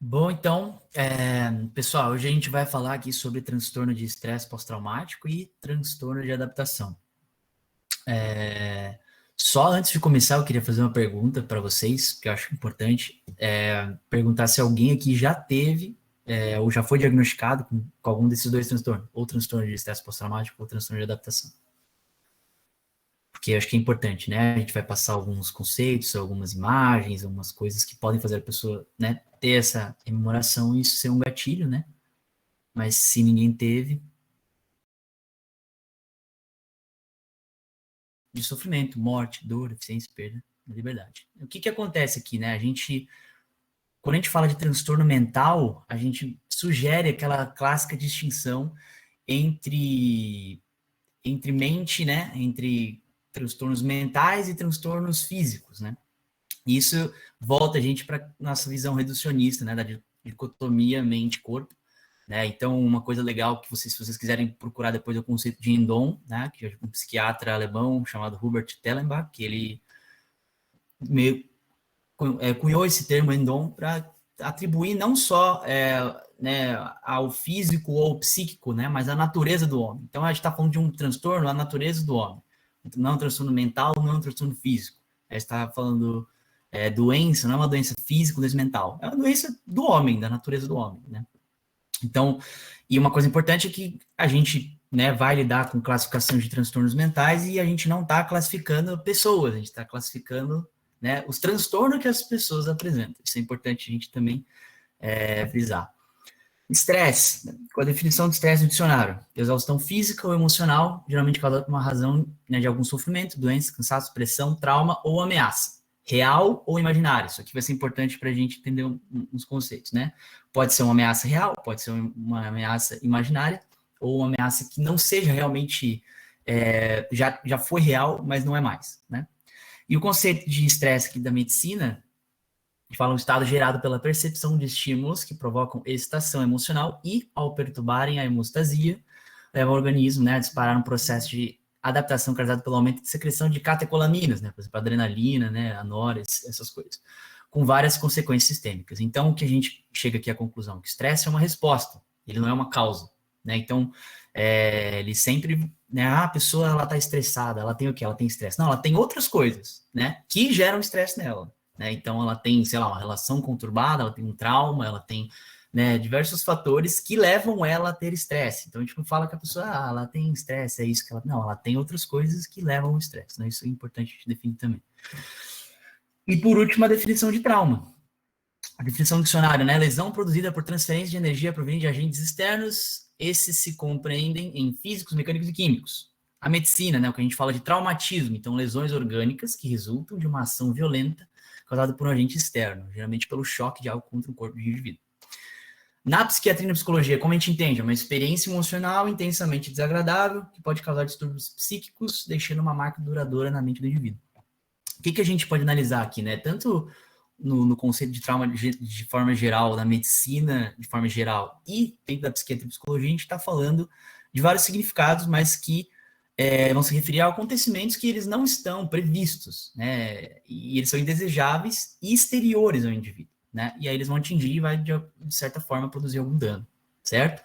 Bom, então, pessoal, hoje a gente vai falar aqui sobre transtorno de estresse pós-traumático e transtorno de adaptação. Só antes de começar, eu queria fazer uma pergunta para vocês, que eu acho importante, perguntar se alguém aqui já teve ou já foi diagnosticado com algum desses dois transtornos, ou transtorno de estresse pós-traumático ou transtorno de adaptação. Porque eu acho que é importante, né? A gente vai passar alguns conceitos, algumas imagens, algumas coisas que podem fazer a pessoa, né, ter essa rememoração e isso ser um gatilho, né? Mas se ninguém teve, de sofrimento, morte, dor, deficiência, perda da liberdade. O que acontece aqui, né? Quando a gente fala de transtorno mental, a gente sugere aquela clássica distinção entre, entre mente, né? Entre transtornos mentais e transtornos físicos, né? E isso volta a gente para nossa visão reducionista, né? Da dicotomia mente-corpo. Né? Então, uma coisa legal que se vocês quiserem procurar depois é o conceito de Indom, né? Que é um psiquiatra alemão chamado Hubert Tellenbach, que ele meio cunhou esse termo Indom para atribuir não só né, ao físico ou psíquico, né? Mas à natureza do homem. Então, a gente está falando de um transtorno, a natureza do homem. Não é um transtorno mental, não é um transtorno físico. A gente está falando doença, não é uma doença física, doença mental. É uma doença do homem, da natureza do homem, né? Então, e uma coisa importante é que a gente, né, vai lidar com classificação de transtornos mentais e a gente não está classificando pessoas, a gente está classificando, né, os transtornos que as pessoas apresentam. Isso é importante a gente também frisar. Estresse, com a definição de estresse no dicionário, exaustão física ou emocional, geralmente causada por uma razão, né, de algum sofrimento, doença, cansaço, pressão, trauma ou ameaça. Real ou imaginária. Isso aqui vai ser importante para a gente entender uns conceitos, né? Pode ser uma ameaça real, pode ser uma ameaça imaginária, ou uma ameaça que não seja realmente, já foi real, mas não é mais, né? E o conceito de estresse aqui da medicina, a gente fala um estado gerado pela percepção de estímulos que provocam excitação emocional e, ao perturbarem a hemostasia, leva o organismo, né, a disparar um processo de adaptação causado pelo aumento de secreção de catecolaminas, né, por exemplo, adrenalina, né, a essas coisas, com várias consequências sistêmicas. Então, o que a gente chega aqui à conclusão? Que estresse é uma resposta, ele não é uma causa, né? Então, ele sempre, né, a pessoa, ela tá estressada, ela tem o quê? Ela tem estresse. Não, ela tem outras coisas, né, que geram estresse nela. Né? Então, ela tem, sei lá, uma relação conturbada, ela tem um trauma, ela tem, né, diversos fatores que levam ela a ter estresse. Então, a gente não fala que a pessoa, ela tem estresse, é isso que ela... Não, ela tem outras coisas que levam ao estresse. Né? Isso é importante a gente definir também. E, por último, a definição de trauma. A definição do dicionário, né? Lesão produzida por transferência de energia proveniente de agentes externos. Esses se compreendem em físicos, mecânicos e químicos. A medicina, né? O que a gente fala de traumatismo. Então, lesões orgânicas que resultam de uma ação violenta causada por um agente externo, geralmente pelo choque de algo contra o corpo do indivíduo. Na psiquiatria e na psicologia, como a gente entende? É uma experiência emocional intensamente desagradável que pode causar distúrbios psíquicos, deixando uma marca duradoura na mente do indivíduo. O que a gente pode analisar aqui, né? Tanto no conceito de trauma de forma geral, na medicina de forma geral e dentro da psiquiatria e psicologia, a gente está falando de vários significados, mas que vão se referir a acontecimentos que eles não estão previstos, né? E eles são indesejáveis e exteriores ao indivíduo, né? E aí eles vão atingir e vai, de certa forma, produzir algum dano, certo?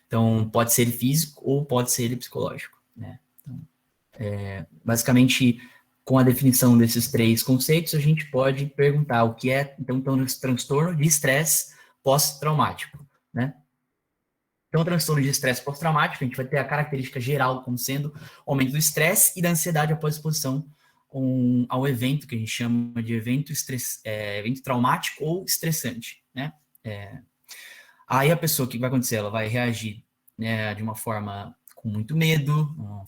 Então, pode ser ele físico ou pode ser ele psicológico, né? Então, basicamente, com a definição desses três conceitos, a gente pode perguntar o que é, então, transtorno de estresse pós-traumático, né? Então, o transtorno de estresse pós-traumático, a gente vai ter a característica geral como sendo o aumento do estresse e da ansiedade após exposição ao evento que a gente chama de evento traumático ou estressante, né? Aí a pessoa, o que vai acontecer? Ela vai reagir, né, de uma forma com muito medo, uma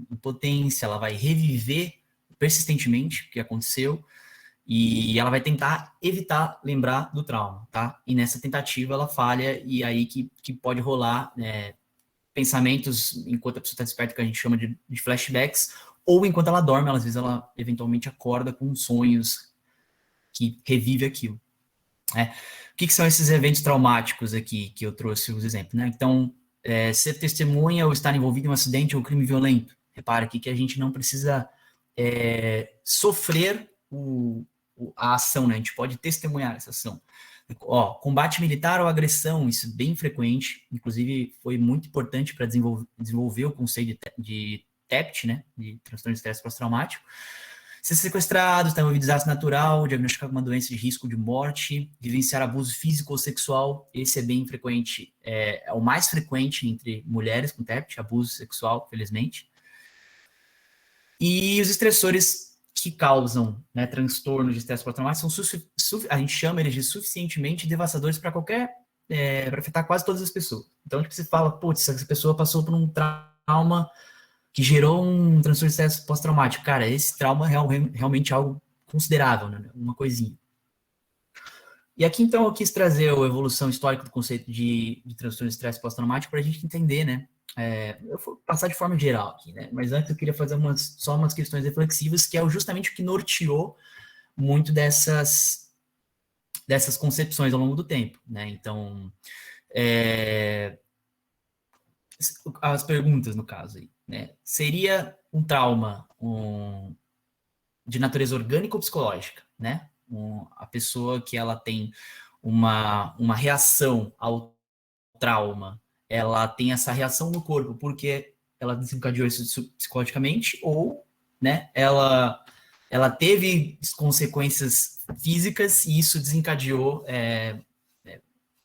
impotência, ela vai reviver persistentemente o que aconteceu e ela vai tentar evitar lembrar do trauma, tá? E nessa tentativa ela falha e aí que pode rolar pensamentos enquanto a pessoa está desperta, que a gente chama de flashbacks, ou enquanto ela dorme, às vezes ela eventualmente acorda com sonhos que revive aquilo. Né? O que são esses eventos traumáticos aqui que eu trouxe os exemplos? Né? Então, ser testemunha ou estar envolvido em um acidente ou crime violento. Repara aqui que a gente não precisa sofrer a ação, né? A gente pode testemunhar essa ação. Ó, combate militar ou agressão, isso é bem frequente, inclusive foi muito importante para desenvolver o conceito de TEPT, né? De transtorno de estresse pós-traumático. Ser sequestrado, estar envolvido em desastre natural, diagnosticar com uma doença de risco de morte, vivenciar abuso físico ou sexual, esse é bem frequente, é o mais frequente entre mulheres com TEPT, abuso sexual, felizmente. E os estressores que causam, né, transtorno de estresse pós-traumático são, a gente chama eles de suficientemente devastadores para para afetar quase todas as pessoas. Então, tipo, você fala, putz, essa pessoa passou por um trauma que gerou um transtorno de estresse pós-traumático. Cara, esse trauma é realmente algo considerável, né? Uma coisinha. E aqui, então, eu quis trazer a evolução histórica do conceito de transtorno de estresse pós-traumático para a gente entender, né? Eu vou passar de forma geral aqui, né? Mas antes eu queria fazer só umas questões reflexivas, que é justamente o que norteou muito dessas concepções ao longo do tempo, né? Então, as perguntas, no caso aí, né? Seria um trauma de natureza orgânica ou psicológica, né? A pessoa que ela tem uma reação ao trauma, ela tem essa reação no corpo porque ela desencadeou isso psicologicamente, ou, né, ela teve consequências físicas e isso desencadeou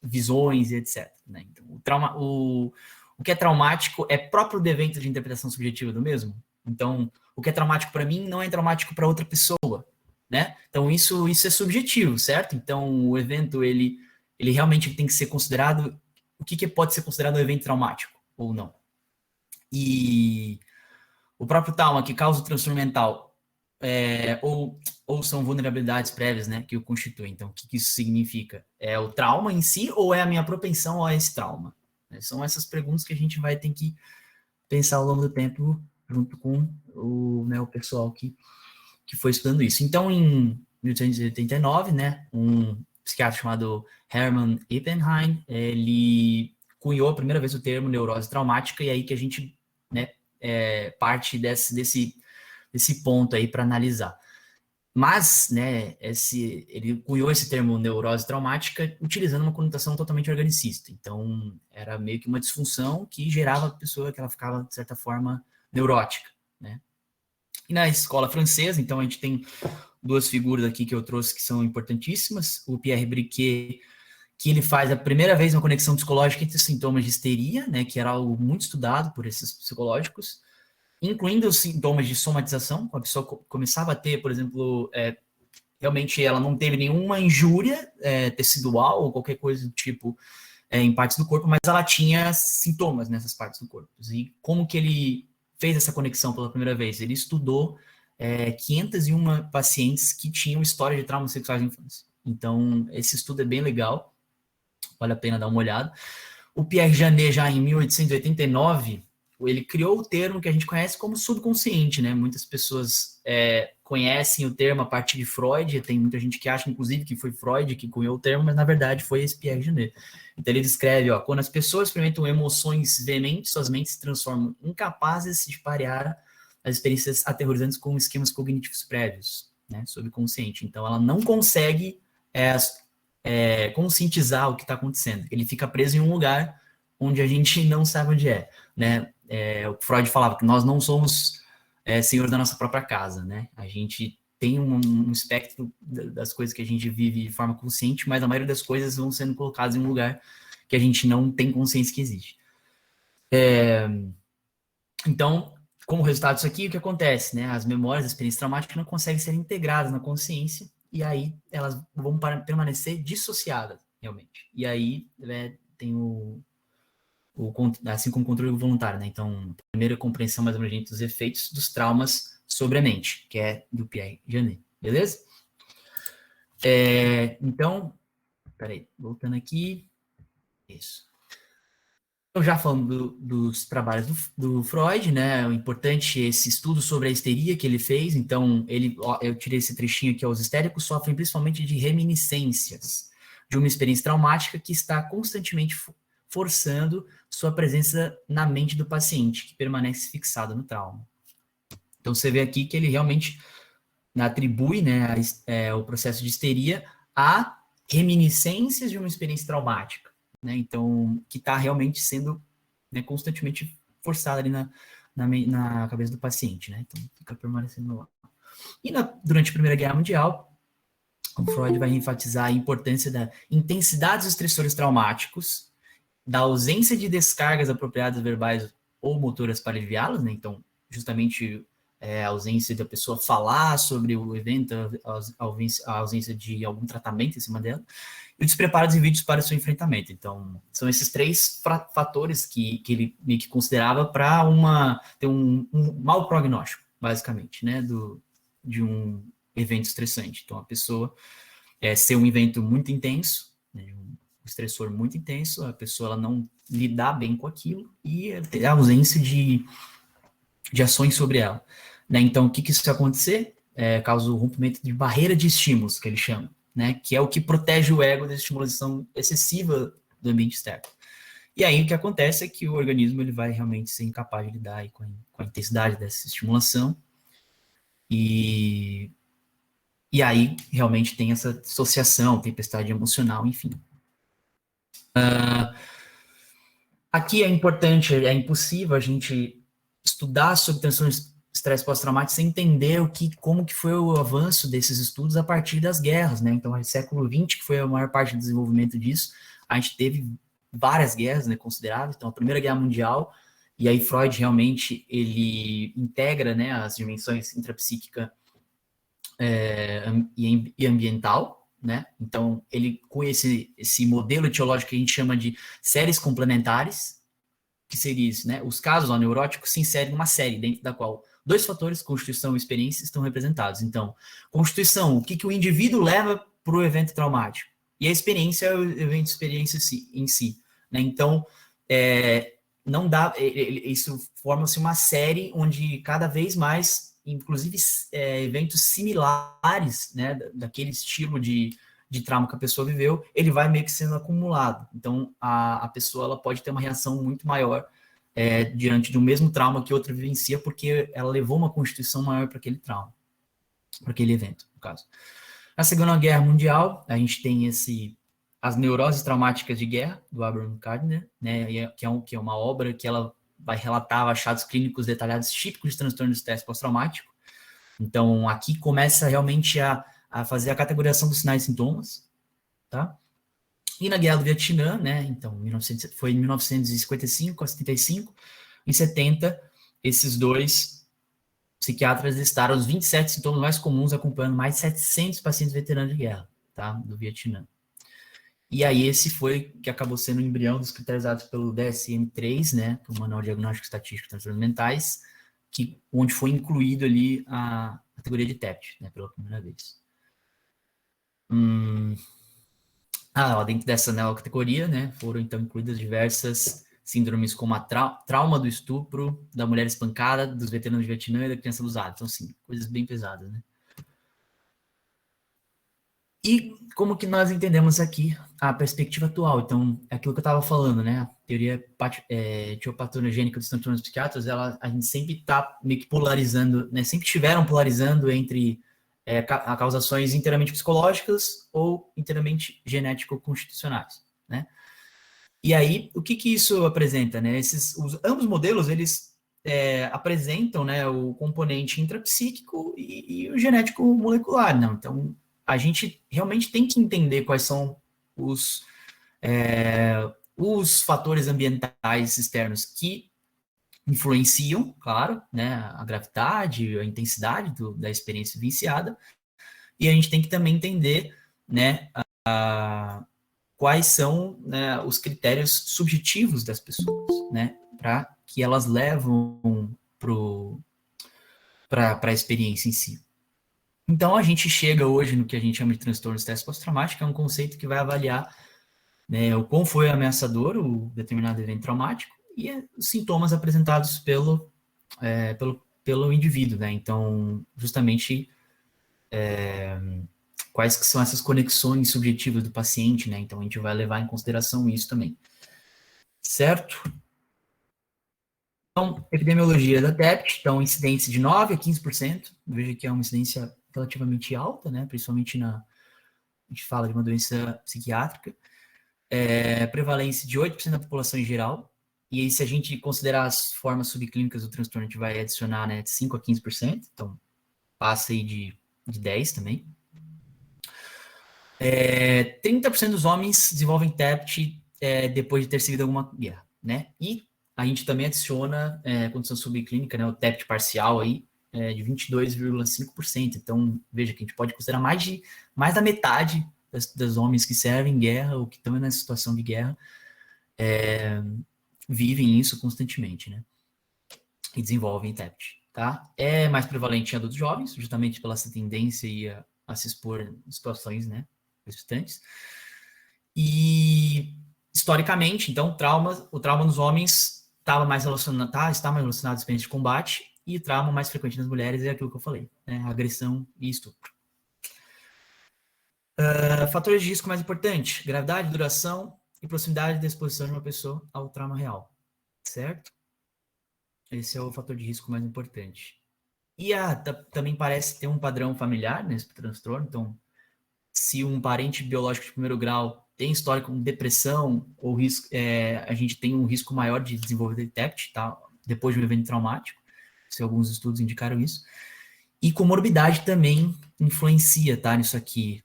visões e etc. Né? Então, o que é traumático é próprio do evento de interpretação subjetiva do mesmo. Então, o que é traumático para mim não é traumático para outra pessoa, né? Então, isso é subjetivo, certo? Então, o evento, ele realmente tem que ser considerado... O que pode ser considerado um evento traumático ou não? E o próprio trauma que causa o transtorno mental ou são vulnerabilidades prévias, né, que o constituem. Então, o que isso significa? É o trauma em si ou é a minha propensão a esse trauma? São essas perguntas que a gente vai ter que pensar ao longo do tempo junto com o pessoal que foi estudando isso. Então, em 1889, né, um psiquiatra chamado Hermann Oppenheim, ele cunhou a primeira vez o termo neurose traumática, e aí que a gente, né, parte desse ponto aí para analisar. Mas, né, ele cunhou esse termo neurose traumática utilizando uma conotação totalmente organicista. Então, era meio que uma disfunção que gerava a pessoa que ela ficava, de certa forma, neurótica, né? E na escola francesa, então, a gente tem duas figuras aqui que eu trouxe que são importantíssimas. O Pierre Briquet, que ele faz a primeira vez uma conexão psicológica entre sintomas de histeria, né, que era algo muito estudado por esses psicológicos, incluindo os sintomas de somatização. A pessoa começava a ter, por exemplo, realmente ela não teve nenhuma injúria tecidual ou qualquer coisa do tipo em partes do corpo, mas ela tinha sintomas nessas partes do corpo. E como que ele fez essa conexão pela primeira vez? Ele estudou 501 pacientes que tinham história de traumas sexuais na infância. Então, esse estudo é bem legal, vale a pena dar uma olhada. O Pierre Janet, já em 1889, ele criou o termo que a gente conhece como subconsciente, né? Muitas pessoas conhecem o termo a partir de Freud, tem muita gente que acha, inclusive, que foi Freud que cunhou o termo, mas na verdade foi esse Pierre Janet. Então ele descreve, quando as pessoas experimentam emoções veementes, suas mentes se transformam incapazes de parear as experiências aterrorizantes com esquemas cognitivos prévios, né? Subconsciente. Então ela não consegue conscientizar o que está acontecendo. Ele fica preso em um lugar onde a gente não sabe onde é, né? O Freud falava que nós não somos senhores da nossa própria casa, né? A gente tem um espectro das coisas que a gente vive de forma consciente, mas a maioria das coisas vão sendo colocadas em um lugar que a gente não tem consciência que existe. Então, como resultado disso aqui, o que acontece, né? As memórias, as experiências traumáticas não conseguem ser integradas na consciência e aí elas vão permanecer dissociadas, realmente. E aí tem assim como o controle voluntário, né? Então, a primeira compreensão mais abrangente dos efeitos dos traumas sobre a mente, que é do Pierre Janet, beleza? Então, peraí, voltando aqui. Isso. Eu já falando dos trabalhos do Freud, né? O importante é esse estudo sobre a histeria que ele fez. Então, eu tirei esse trechinho aqui. Os histéricos sofrem principalmente de reminiscências de uma experiência traumática que está constantemente forçando sua presença na mente do paciente, que permanece fixado no trauma. Então, você vê aqui que ele realmente atribui, né, o processo de histeria a reminiscências de uma experiência traumática, né? Então, que está realmente sendo, né, constantemente forçada ali na cabeça do paciente, né? Então, fica permanecendo lá. E durante a Primeira Guerra Mundial, o Freud vai enfatizar a importância da intensidade dos estressores traumáticos, da ausência de descargas apropriadas verbais ou motoras para aliviá-las, né? Então, justamente a ausência da pessoa falar sobre o evento, a ausência de algum tratamento em cima dela, e o despreparo dos indivíduos para o seu enfrentamento. Então, são esses três fatores que ele meio que considerava para ter um mau prognóstico, basicamente, né, de um evento estressante. Então, a pessoa ser um evento muito intenso, né, um estressor muito intenso, a pessoa ela não lidar bem com aquilo e ter a ausência de ações sobre ela. Né? Então, o que isso vai acontecer? Causa o rompimento de barreira de estímulos, que ele chama, né? Que é o que protege o ego da estimulação excessiva do ambiente externo. E aí o que acontece é que o organismo ele vai realmente ser incapaz de lidar aí com a intensidade dessa estimulação e aí realmente tem essa dissociação, tempestade emocional, enfim. Aqui é importante, é impossível a gente estudar sobre transtornos de estresse pós-traumático sem entender como que foi o avanço desses estudos a partir das guerras, né? Então, no século XX, que foi a maior parte do desenvolvimento disso, a gente teve várias guerras, né, consideráveis. Então, a Primeira Guerra Mundial, e aí Freud realmente, ele integra, né, as dimensões intrapsíquica e ambiental, né? Então, ele com esse modelo etiológico que a gente chama de séries complementares, que seria isso, né? Os casos neuróticos se inserem numa série dentro da qual dois fatores, constituição e experiência, estão representados. Então, constituição, o que o indivíduo leva para o evento traumático? E a experiência é o evento experiência em si, né? Então, não dá, isso forma-se uma série onde cada vez mais, inclusive eventos similares, né, daquele estilo de trauma que a pessoa viveu, ele vai meio que sendo acumulado. Então, a pessoa ela pode ter uma reação muito maior diante de um mesmo trauma que outra vivencia, porque ela levou uma constituição maior para aquele trauma, para aquele evento, no caso. Na Segunda Guerra Mundial, a gente tem as neuroses traumáticas de guerra, do Abraham Gardner, né, que é uma obra que ela vai relatar achados clínicos detalhados típicos de transtorno de estresse pós-traumático. Então, aqui começa realmente a fazer a categorização dos sinais e sintomas, tá? E na Guerra do Vietnã, né, então, foi em 1955 a 75, em 70, esses dois psiquiatras listaram os 27 sintomas mais comuns acompanhando mais de 700 pacientes veteranos de guerra, tá, do Vietnã. E aí esse foi que acabou sendo o embrião dos critérios dados pelo DSM-3, né, que é o Manual Diagnóstico Estatístico de Transtornos Mentais, onde foi incluído ali a categoria de TEPT, né, pela primeira vez. Dentro dessa nova categoria, né, foram então incluídas diversas síndromes como a trauma do estupro, da mulher espancada, dos veteranos de Vietnã e da criança abusada. Então, assim, coisas bem pesadas, né? E como que nós entendemos aqui a perspectiva atual? Então, é aquilo que eu estava falando, né? A teoria etiopatogênica dos transtornos psiquiátricos, a gente sempre está meio que polarizando, né? Sempre estiveram polarizando entre causações inteiramente psicológicas ou inteiramente genético-constitucionais, né? E aí, o que isso apresenta, né? Ambos modelos, eles apresentam, né, o componente intrapsíquico e o genético molecular, não? Então, a gente realmente tem que entender quais são os fatores ambientais externos que influenciam, claro, né, a gravidade, a intensidade da experiência vivenciada, e a gente tem que também entender, né, quais são, né, os critérios subjetivos das pessoas, né, para que elas levam para a experiência em si. Então, a gente chega hoje no que a gente chama de transtorno de estresse pós-traumático, que é um conceito que vai avaliar, né, o quão foi ameaçador o determinado evento traumático e os sintomas apresentados pelo indivíduo, né? Então, justamente, quais que são essas conexões subjetivas do paciente, né? Então, a gente vai levar em consideração isso também. Certo? Então, epidemiologia da TEPT, então, incidência de 9 a 15%, veja que é uma incidência relativamente alta, né? Principalmente a gente fala de uma doença psiquiátrica. Prevalência de 8% da população em geral. E aí, se a gente considerar as formas subclínicas do transtorno, a gente vai adicionar, né, de 5 a 15%. Então, passa aí de 10 também. 30% dos homens desenvolvem TEPT depois de ter seguido alguma guerra, né? E a gente também adiciona condição subclínica, né, o TEPT parcial aí, de 22,5%. Então, veja que a gente pode considerar mais da metade dos homens que servem em guerra ou que estão nessa situação de guerra vivem isso constantemente, né? E desenvolvem TEPT, tá? É mais prevalente em adultos jovens, justamente pela essa tendência a se expor em situações, né, restantes. E historicamente, então, o trauma nos homens está mais relacionado à experiência de combate, e o trauma mais frequente nas mulheres é aquilo que eu falei, né? Agressão e estupro. Fatores de risco mais importantes: gravidade, duração e proximidade da exposição de uma pessoa ao trauma real, certo? Esse é o fator de risco mais importante. E também parece ter um padrão familiar nesse transtorno. Então, se um parente biológico de primeiro grau tem histórico com depressão, ou risco, a gente tem um risco maior de desenvolver TEPT, tá? Depois de um evento traumático. Se alguns estudos indicaram isso. E comorbidade também influencia, tá? Nisso aqui.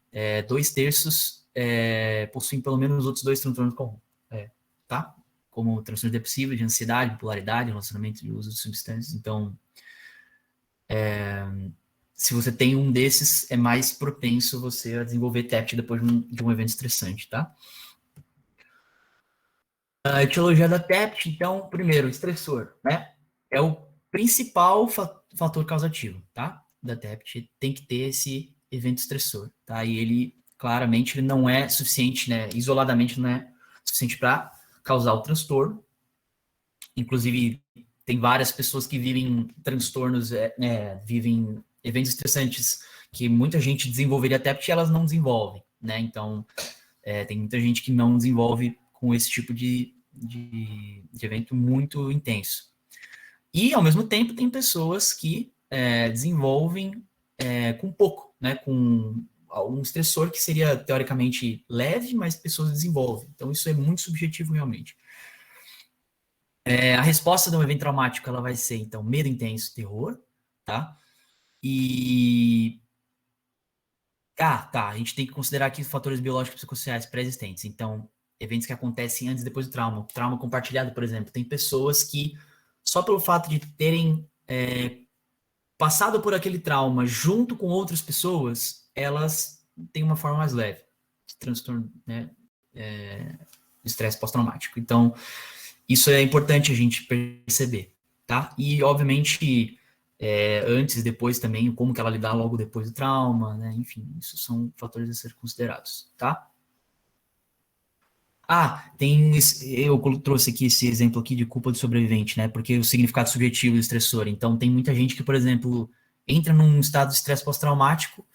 2/3 possuem pelo menos outros 2 transtornos comuns, tá? Como transtorno depressivo, de ansiedade, bipolaridade, relacionamento de uso de substâncias. Então, se você tem um desses, é mais propenso você a desenvolver TEPT depois de um evento estressante, tá? A etiologia da TEPT, então, primeiro, estressor, né? É o principal fator causativo, tá? Da TEPT tem que ter esse evento estressor, tá? E ele, claramente, ele não é suficiente, né? Isoladamente não é suficiente para causar o transtorno. Inclusive, tem várias pessoas que vivem transtornos, vivem eventos estressantes que muita gente desenvolveria TEPT e elas não desenvolvem, né? Então, tem muita gente que não desenvolve com esse tipo de evento muito intenso. E, ao mesmo tempo, tem pessoas que desenvolvem com pouco, né? Com um estressor que seria, teoricamente, leve, mas pessoas desenvolvem. Então, isso é muito subjetivo, realmente. A resposta de um evento traumático, ela vai ser, então, medo intenso, terror, tá? E... a gente tem que considerar aqui os fatores biológicos e psicossociais pré-existentes. Então, eventos que acontecem antes e depois do trauma. Trauma compartilhado, por exemplo. Tem pessoas que, só pelo fato de terem passado por aquele trauma junto com outras pessoas, elas têm uma forma mais leve de transtorno, né, de estresse pós-traumático. Então, isso é importante a gente perceber, tá? E, obviamente, antes e depois também, como que ela lidar logo depois do trauma, né? Enfim, isso são fatores a ser considerados, tá? Eu trouxe aqui esse exemplo aqui de culpa do sobrevivente, né? Porque o significado subjetivo do estressor. Então, tem muita gente que, por exemplo, entra num estado de estresse pós-traumático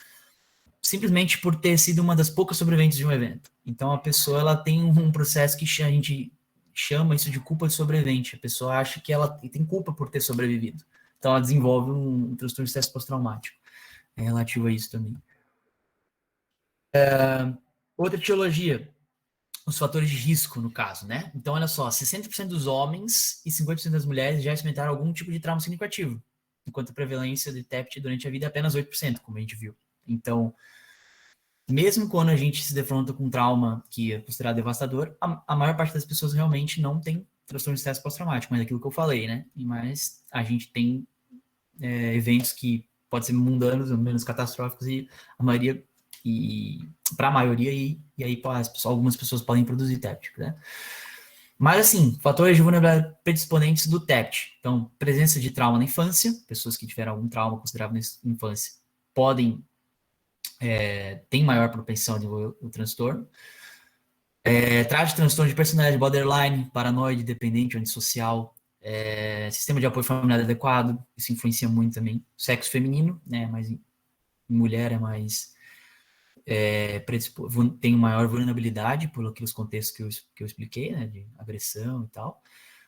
simplesmente por ter sido uma das poucas sobreviventes de um evento. Então, a pessoa ela tem um processo que a gente chama isso de culpa de sobrevivente. A pessoa acha que ela tem culpa por ter sobrevivido. Então, ela desenvolve um transtorno de estresse pós-traumático. É relativo a isso também. Outra etiologia, os fatores de risco, no caso, né? Então, olha só, 60% dos homens e 50% das mulheres já experimentaram algum tipo de trauma significativo, enquanto a prevalência de TEPT durante a vida é apenas 8%, como a gente viu. Então, mesmo quando a gente se defronta com um trauma que é considerado devastador, a maior parte das pessoas realmente não tem transtorno de estresse pós-traumático, mas é aquilo que eu falei, né? Mas a gente tem eventos que podem ser mundanos, menos catastróficos, e a maioria, para a maioria, e aí algumas pessoas podem produzir TEPT, né? Mas, assim, fatores de vulnerabilidade predisponentes do TEPT. Então, presença de trauma na infância, pessoas que tiveram algum trauma considerável na infância podem tem maior propensão a desenvolver o transtorno. Traz transtorno de personalidade borderline, paranoide, dependente, antissocial, sistema de apoio familiar adequado, isso influencia muito também. Sexo feminino, né, mas em mulher é mais tem maior vulnerabilidade por aqueles contextos que eu expliquei, né, de agressão e tal.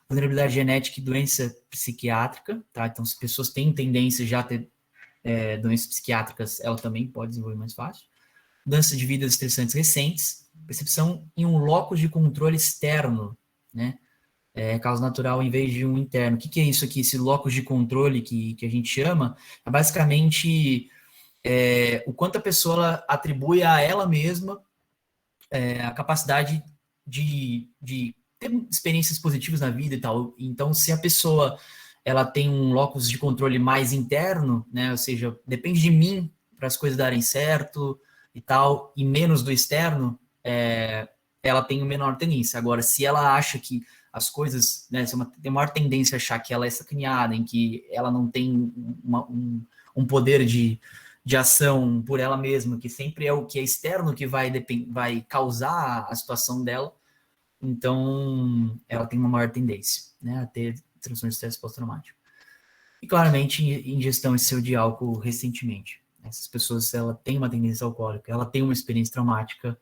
Vulnerabilidade genética e doença psiquiátrica, tá? Então, se pessoas têm tendência já a ter doenças psiquiátricas, ela também pode desenvolver mais fácil. Mudança de vidas estressantes recentes, percepção em um locus de controle externo, né? Causa natural em vez de um interno. O que é isso aqui? Esse locus de controle que a gente chama é basicamente o quanto a pessoa atribui a ela mesma a capacidade de ter experiências positivas na vida e tal. Então, se a pessoa ela tem um locus de controle mais interno, né? Ou seja, depende de mim para as coisas darem certo e tal, e menos do externo, ela tem menor tendência. Agora, se ela acha que as coisas, né, tem maior tendência a achar que ela é sacaneada, em que ela não tem um poder de ação por ela mesma, que sempre é o que é externo que vai causar a situação dela, então ela tem uma maior tendência, né, a ter transtorno de estresse pós-traumático. E claramente ingestão excessiva de álcool recentemente. Essas pessoas, ela tem uma tendência alcoólica, ela tem uma experiência traumática,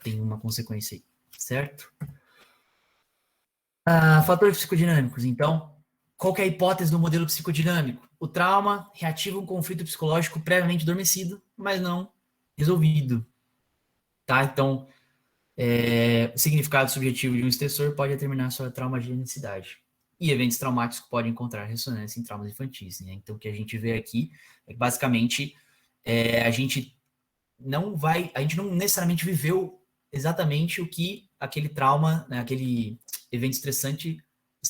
tem uma consequência aí, certo? Fatores psicodinâmicos, então, qual que é a hipótese do modelo psicodinâmico? O trauma reativa um conflito psicológico previamente adormecido, mas não resolvido. Tá? Então, o significado subjetivo de um estressor pode determinar sua traumagenicidade. E eventos traumáticos podem encontrar ressonância em traumas infantis. Né? Então, o que a gente vê aqui é que, basicamente, a gente não necessariamente viveu exatamente o que aquele trauma, né, aquele evento estressante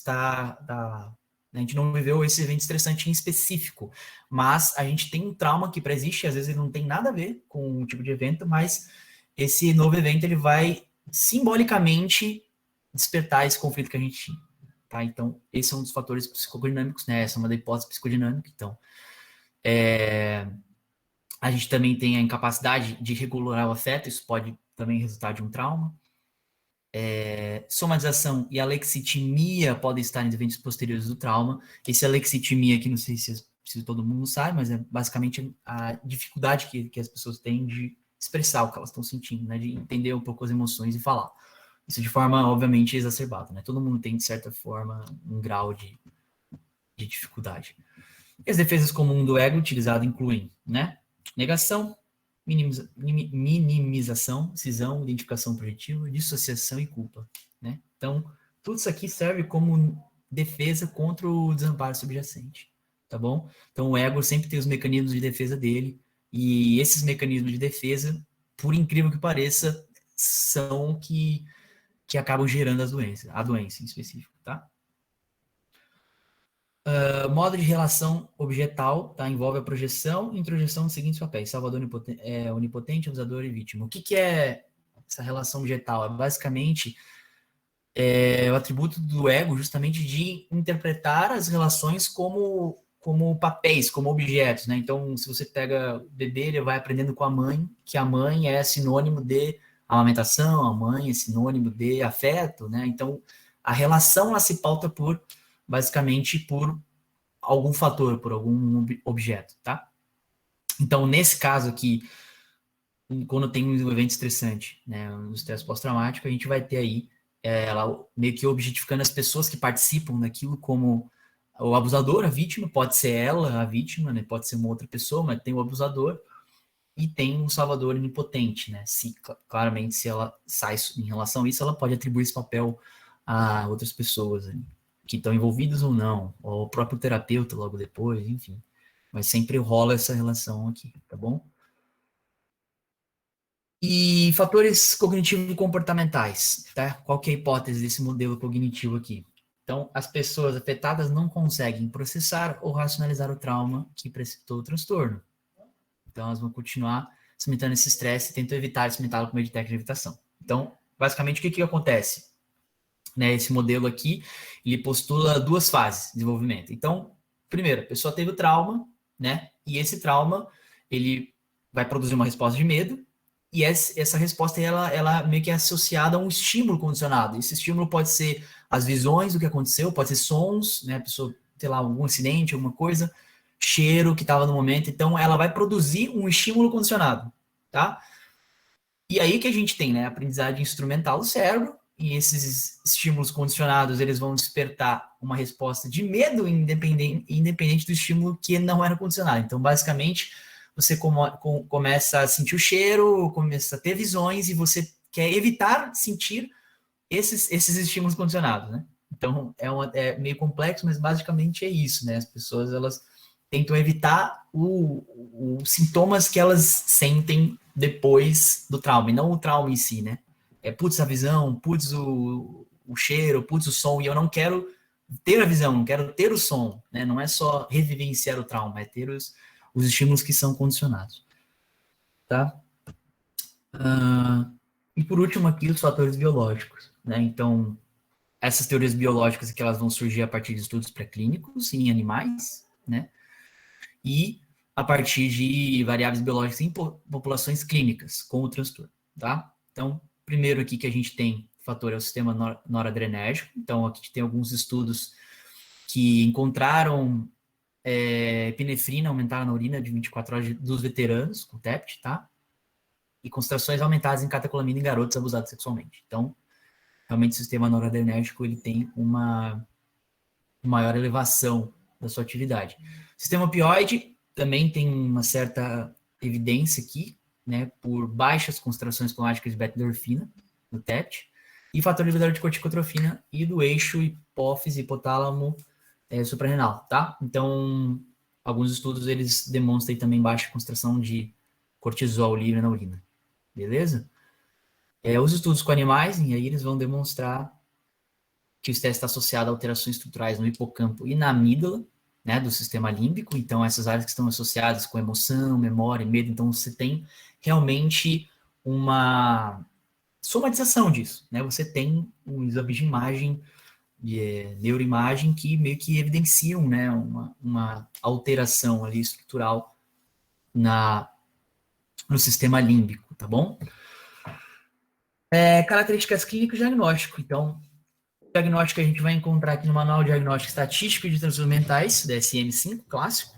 a gente não viveu esse evento estressante em específico, mas a gente tem um trauma que pré-existe, às vezes ele não tem nada a ver com o tipo de evento, mas esse novo evento ele vai simbolicamente despertar esse conflito que a gente tinha. Tá? Então, esse é um dos fatores psicodinâmicos, né? Essa é uma da hipótese psicodinâmica. Então, a gente também tem a incapacidade de regular o afeto, isso pode também resultar de um trauma. Somatização e alexitimia podem estar em eventos posteriores do trauma. Esse alexitimia aqui, não sei se todo mundo sabe, mas é basicamente a dificuldade que as pessoas têm de expressar o que elas estão sentindo, né? De entender um pouco as emoções e falar. Isso de forma, obviamente, exacerbada, né? Todo mundo tem, de certa forma, um grau de dificuldade. E as defesas comuns do ego utilizado incluem, né? Negação, minimização, cisão, identificação projetiva, dissociação e culpa, né? Então, tudo isso aqui serve como defesa contra o desamparo subjacente, tá bom? Então, o ego sempre tem os mecanismos de defesa dele, e esses mecanismos de defesa, por incrível que pareça, são que acabam gerando a doença em específico, tá? Modo de relação objetal, tá? Envolve a projeção e introjeção dos seguintes papéis: salvador onipotente, abusador e vítima. O que é essa relação objetal? É basicamente o atributo do ego justamente de interpretar as relações como papéis, como objetos, né? Então, se você pega o bebê, ele vai aprendendo com a mãe, que a mãe é sinônimo de amamentação, a mãe é sinônimo de afeto, né? Então, a relação, ela se pauta basicamente por algum fator, por algum objeto, tá? Então, nesse caso aqui, quando tem um evento estressante, né, um estresse pós-traumático, a gente vai ter aí ela meio que objetificando as pessoas que participam daquilo como o abusador, a vítima, pode ser ela a vítima, né, pode ser uma outra pessoa, mas tem o abusador e tem um salvador onipotente, né? Claramente, se ela sai em relação a isso, ela pode atribuir esse papel a outras pessoas, né, que estão envolvidas ou não, ou o próprio terapeuta logo depois, enfim. Mas sempre rola essa relação aqui, tá bom? E fatores cognitivo-comportamentais, tá? Qual que é a hipótese desse modelo cognitivo aqui? Então, as pessoas afetadas não conseguem processar ou racionalizar o trauma que precipitou o transtorno. Então, elas vão continuar experimentando esse estresse e tentam evitar experimentá-lo por meio de técnica de evitação. Então, basicamente, o que acontece? Né, esse modelo aqui, ele postula duas fases de desenvolvimento. Então, primeiro, a pessoa teve o trauma, né? E esse trauma, ele vai produzir uma resposta de medo, e essa resposta, ela meio que é associada a um estímulo condicionado. Esse estímulo pode ser as visões do que aconteceu, pode ser sons, né? A pessoa, sei lá, algum acidente, alguma coisa, cheiro que estava no momento. Então, ela vai produzir um estímulo condicionado, tá? E aí que a gente tem, né? A aprendizagem instrumental do cérebro, e esses estímulos condicionados, eles vão despertar uma resposta de medo independente do estímulo que não era condicionado. Então, basicamente, você começa a sentir o cheiro, começa a ter visões, e você quer evitar sentir esses estímulos condicionados, né? Então, é meio complexo, mas basicamente é isso, né? As pessoas, elas tentam evitar os sintomas que elas sentem depois do trauma, e não o trauma em si, né? Putz, a visão, putz, o cheiro, putz, o som, e eu não quero ter a visão, não quero ter o som, né? Não é só revivenciar o trauma, é ter os estímulos que são condicionados, tá? E por último aqui, os fatores biológicos, né? Então, essas teorias biológicas que elas vão surgir a partir de estudos pré-clínicos em animais, né? E a partir de variáveis biológicas em populações clínicas com o transtorno, tá? Então, primeiro aqui que a gente tem fator é o sistema noradrenérgico. Então, aqui tem alguns estudos que encontraram epinefrina aumentada na urina de 24 horas dos veteranos com TEPT, tá? E concentrações aumentadas em catecolamina em garotos abusados sexualmente. Então, realmente o sistema noradrenérgico ele tem uma maior elevação da sua atividade. O sistema opioide também tem uma certa evidência aqui, né, por baixas concentrações plasmáticas de beta-endorfina no TET, e fator inibidor de corticotrofina e do eixo hipófise, hipotálamo, suprarrenal, tá? Então, alguns estudos, eles demonstram também baixa concentração de cortisol livre na urina, beleza? Os estudos com animais, e aí eles vão demonstrar que o estresse está associado a alterações estruturais no hipocampo e na amígdala, né, do sistema límbico. Então, essas áreas que estão associadas com emoção, memória, medo. Então, você tem realmente uma somatização disso, né? Você tem um exame de imagem, neuroimagem, que meio que evidenciam, né, uma alteração ali estrutural no sistema límbico, tá bom? Características clínicas e diagnóstico. Então, diagnóstico a gente vai encontrar aqui no Manual de Diagnóstico Estatístico de Transtornos Mentais, DSM-5, clássico.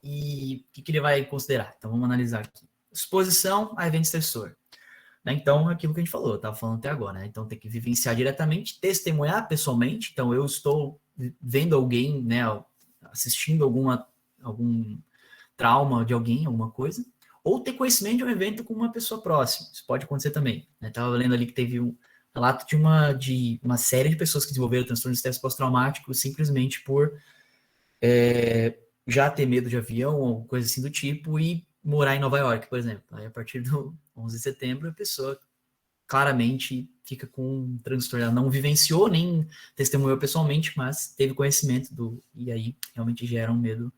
E o que ele vai considerar? Então, vamos analisar aqui. Exposição a evento estressor. Então, aquilo que a gente falou, eu estava falando até agora, né? Então, tem que vivenciar diretamente, testemunhar pessoalmente. Então, eu estou vendo alguém, né, assistindo algum trauma de alguém, alguma coisa, ou ter conhecimento de um evento com uma pessoa próxima. Isso pode acontecer também. Estava lendo ali que teve um relato de uma série de pessoas que desenvolveram transtorno de estresse pós-traumático simplesmente por já ter medo de avião ou coisa assim do tipo e morar em Nova York, por exemplo. Aí, a partir do 11 de setembro, a pessoa claramente fica com um transtorno. Ela não vivenciou, nem testemunhou pessoalmente, mas teve conhecimento e aí realmente gera um medo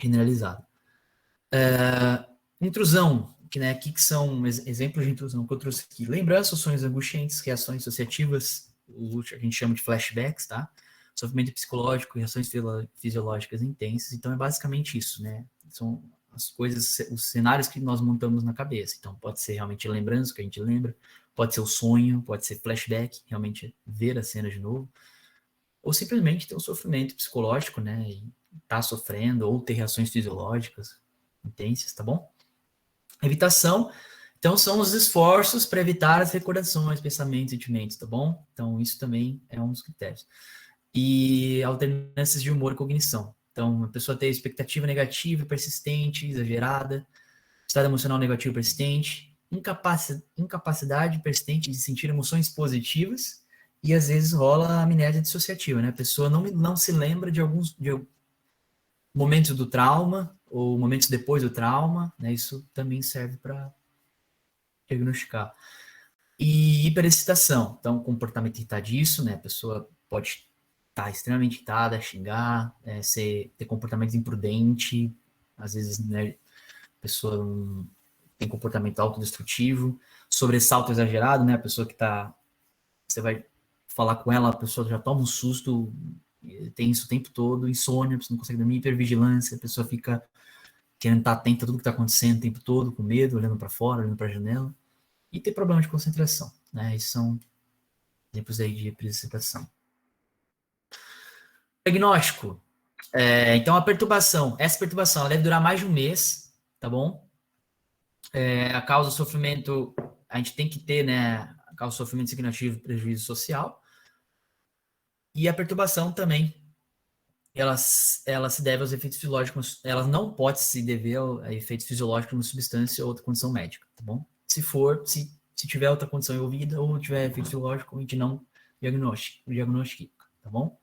generalizado. Intrusão, que são exemplos de intrusão que eu trouxe aqui. Lembranças, sonhos angustiantes, reações associativas, a gente chama de flashbacks, tá? Sofrimento psicológico e reações fisiológicas intensas. Então, é basicamente isso, né? São as coisas, os cenários que nós montamos na cabeça. Então, pode ser realmente lembrança, que a gente lembra, pode ser o sonho, pode ser flashback, realmente ver a cena de novo, ou simplesmente ter um sofrimento psicológico, né? E tá sofrendo, ou ter reações fisiológicas intensas, tá bom? Evitação, então, são os esforços para evitar as recordações, pensamentos, sentimentos, tá bom? Então, isso também é um dos critérios. E alternâncias de humor e cognição. Então, a pessoa tem expectativa negativa, persistente, exagerada, estado emocional negativo persistente, incapacidade persistente de sentir emoções positivas, e às vezes rola a amnésia dissociativa, né? A pessoa não se lembra de momentos do trauma ou momentos depois do trauma, né? Isso também serve para diagnosticar. E hiperexcitação, então comportamento irritadiço, né? A pessoa pode estar extremamente irritada, xingar, ter comportamento imprudente, às vezes, né, a pessoa tem comportamento autodestrutivo, sobressalto exagerado, né? A pessoa você vai falar com ela, a pessoa já toma um susto, tem isso o tempo todo, insônia, a pessoa não consegue dormir, hipervigilância, a pessoa fica querendo estar atenta a tudo que está acontecendo o tempo todo, com medo, olhando para fora, olhando para a janela, e ter problema de concentração, né? Esses são exemplos aí de precipitação. Diagnóstico. Então, essa perturbação, ela deve durar mais de um mês, tá bom? A causa do sofrimento, a gente tem que ter, né, causa sofrimento significativo e prejuízo social. E a perturbação também, ela se deve aos efeitos fisiológicos, ela não pode se dever a efeitos fisiológicos de uma substância ou outra condição médica, tá bom? Se tiver outra condição envolvida ou tiver efeito fisiológico, a gente não diagnostica, tá bom?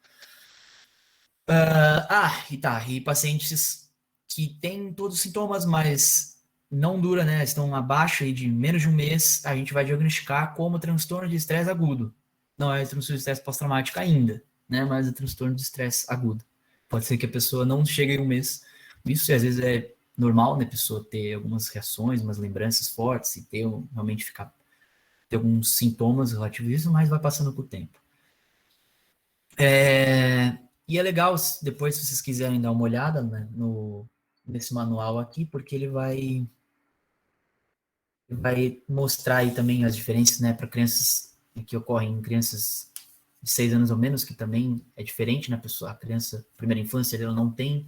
E pacientes que têm todos os sintomas, mas não dura, né? Estão abaixo aí de menos de um mês, a gente vai diagnosticar como transtorno de estresse agudo. Não é transtorno de estresse pós-traumático ainda, né? Mas é transtorno de estresse agudo. Pode ser que a pessoa não chegue em um mês. Isso às vezes é normal, né? A pessoa ter algumas reações, umas lembranças fortes e realmente ter alguns sintomas relativos a isso, mas vai passando com o tempo. E é legal, depois, se vocês quiserem dar uma olhada, né, nesse manual aqui, porque ele vai mostrar aí também as diferenças, né, para crianças que ocorrem em crianças de 6 anos ou menos, que também é diferente, né, a criança, primeira infância, ela não tem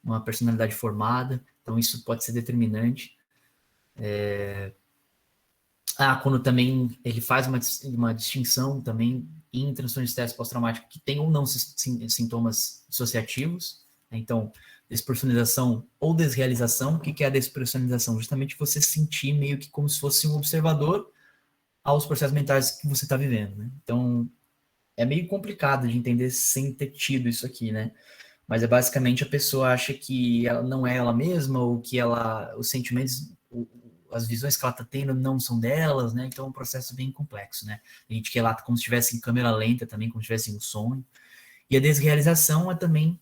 uma personalidade formada, então isso pode ser determinante. Quando também ele faz uma distinção também em transtorno de estresse pós-traumático que tem ou não sintomas dissociativos, né? Então, despersonalização ou desrealização. O que é a despersonalização? Justamente você sentir meio que como se fosse um observador aos processos mentais que você está vivendo, né? Então, é meio complicado de entender sem ter tido isso aqui, né? Mas é basicamente a pessoa acha que ela não é ela mesma, ou que os sentimentos, as visões que ela está tendo não são delas, né? Então é um processo bem complexo, né? A gente que relata como se estivesse em câmera lenta também, como se estivesse em um sonho. E a desrealização é também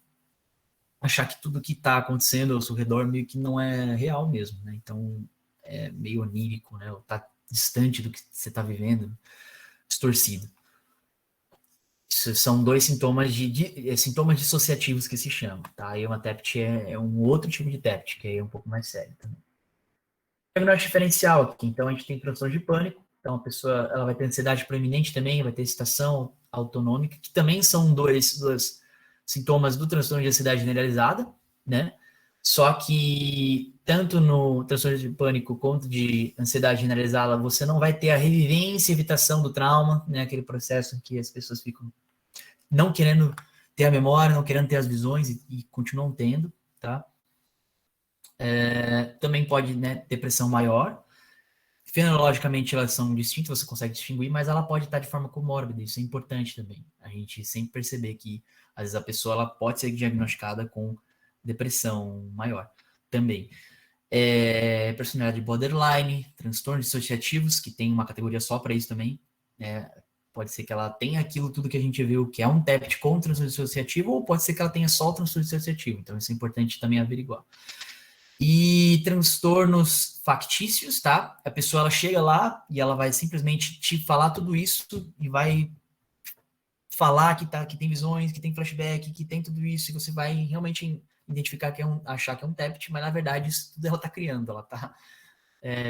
achar que tudo que está acontecendo ao seu redor meio que não é real mesmo, né? Então é meio onírico, né? Ou tá distante do que você está vivendo, distorcido. Isso são dois sintomas dissociativos que se chamam, tá? E uma TEPT é um outro tipo de TEPT, que é um pouco mais sério também. Diagnóstico diferencial aqui, então a gente tem transtorno de pânico, então a pessoa ela vai ter ansiedade proeminente também, vai ter excitação autonômica, que também são dois sintomas do transtorno de ansiedade generalizada, né? Só que tanto no transtorno de pânico quanto de ansiedade generalizada, você não vai ter a revivência e evitação do trauma, né? Aquele processo em que as pessoas ficam não querendo ter a memória, não querendo ter as visões e continuam tendo, tá? Também pode, né, depressão maior. Fenomenologicamente elas são distintas, você consegue distinguir, mas ela pode estar de forma comórbida, isso é importante também. A gente sempre perceber que, às vezes, a pessoa ela pode ser diagnosticada com depressão maior também. Personalidade borderline, transtornos dissociativos, que tem uma categoria só para isso também. Pode ser que ela tenha aquilo tudo que a gente viu, que é um TEPT com transtorno dissociativo, ou pode ser que ela tenha só o transtorno dissociativo. Então, isso é importante também averiguar. E transtornos factícios, tá? A pessoa ela chega lá e ela vai simplesmente te falar tudo isso e vai falar que tem visões, que tem flashback, que tem tudo isso, e você vai realmente identificar achar que é um TEPT, mas na verdade isso tudo ela tá criando, ela tá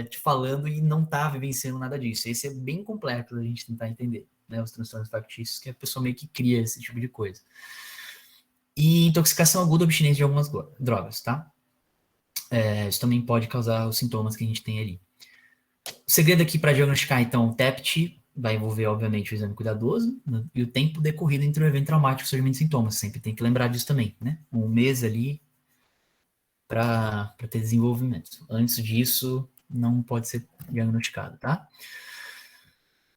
te falando e não tá vivenciando nada disso. Esse é bem complexo da gente tentar entender, né? Os transtornos factícios, que a pessoa meio que cria esse tipo de coisa. E intoxicação aguda ou abstinência de algumas drogas, tá? Isso também pode causar os sintomas que a gente tem ali. O segredo aqui para diagnosticar, então, o TEPT vai envolver, obviamente, o exame cuidadoso, né, e o tempo decorrido entre o evento traumático e o surgimento de sintomas. Sempre tem que lembrar disso também, né? Um mês ali para ter desenvolvimento. Antes disso, não pode ser diagnosticado, tá?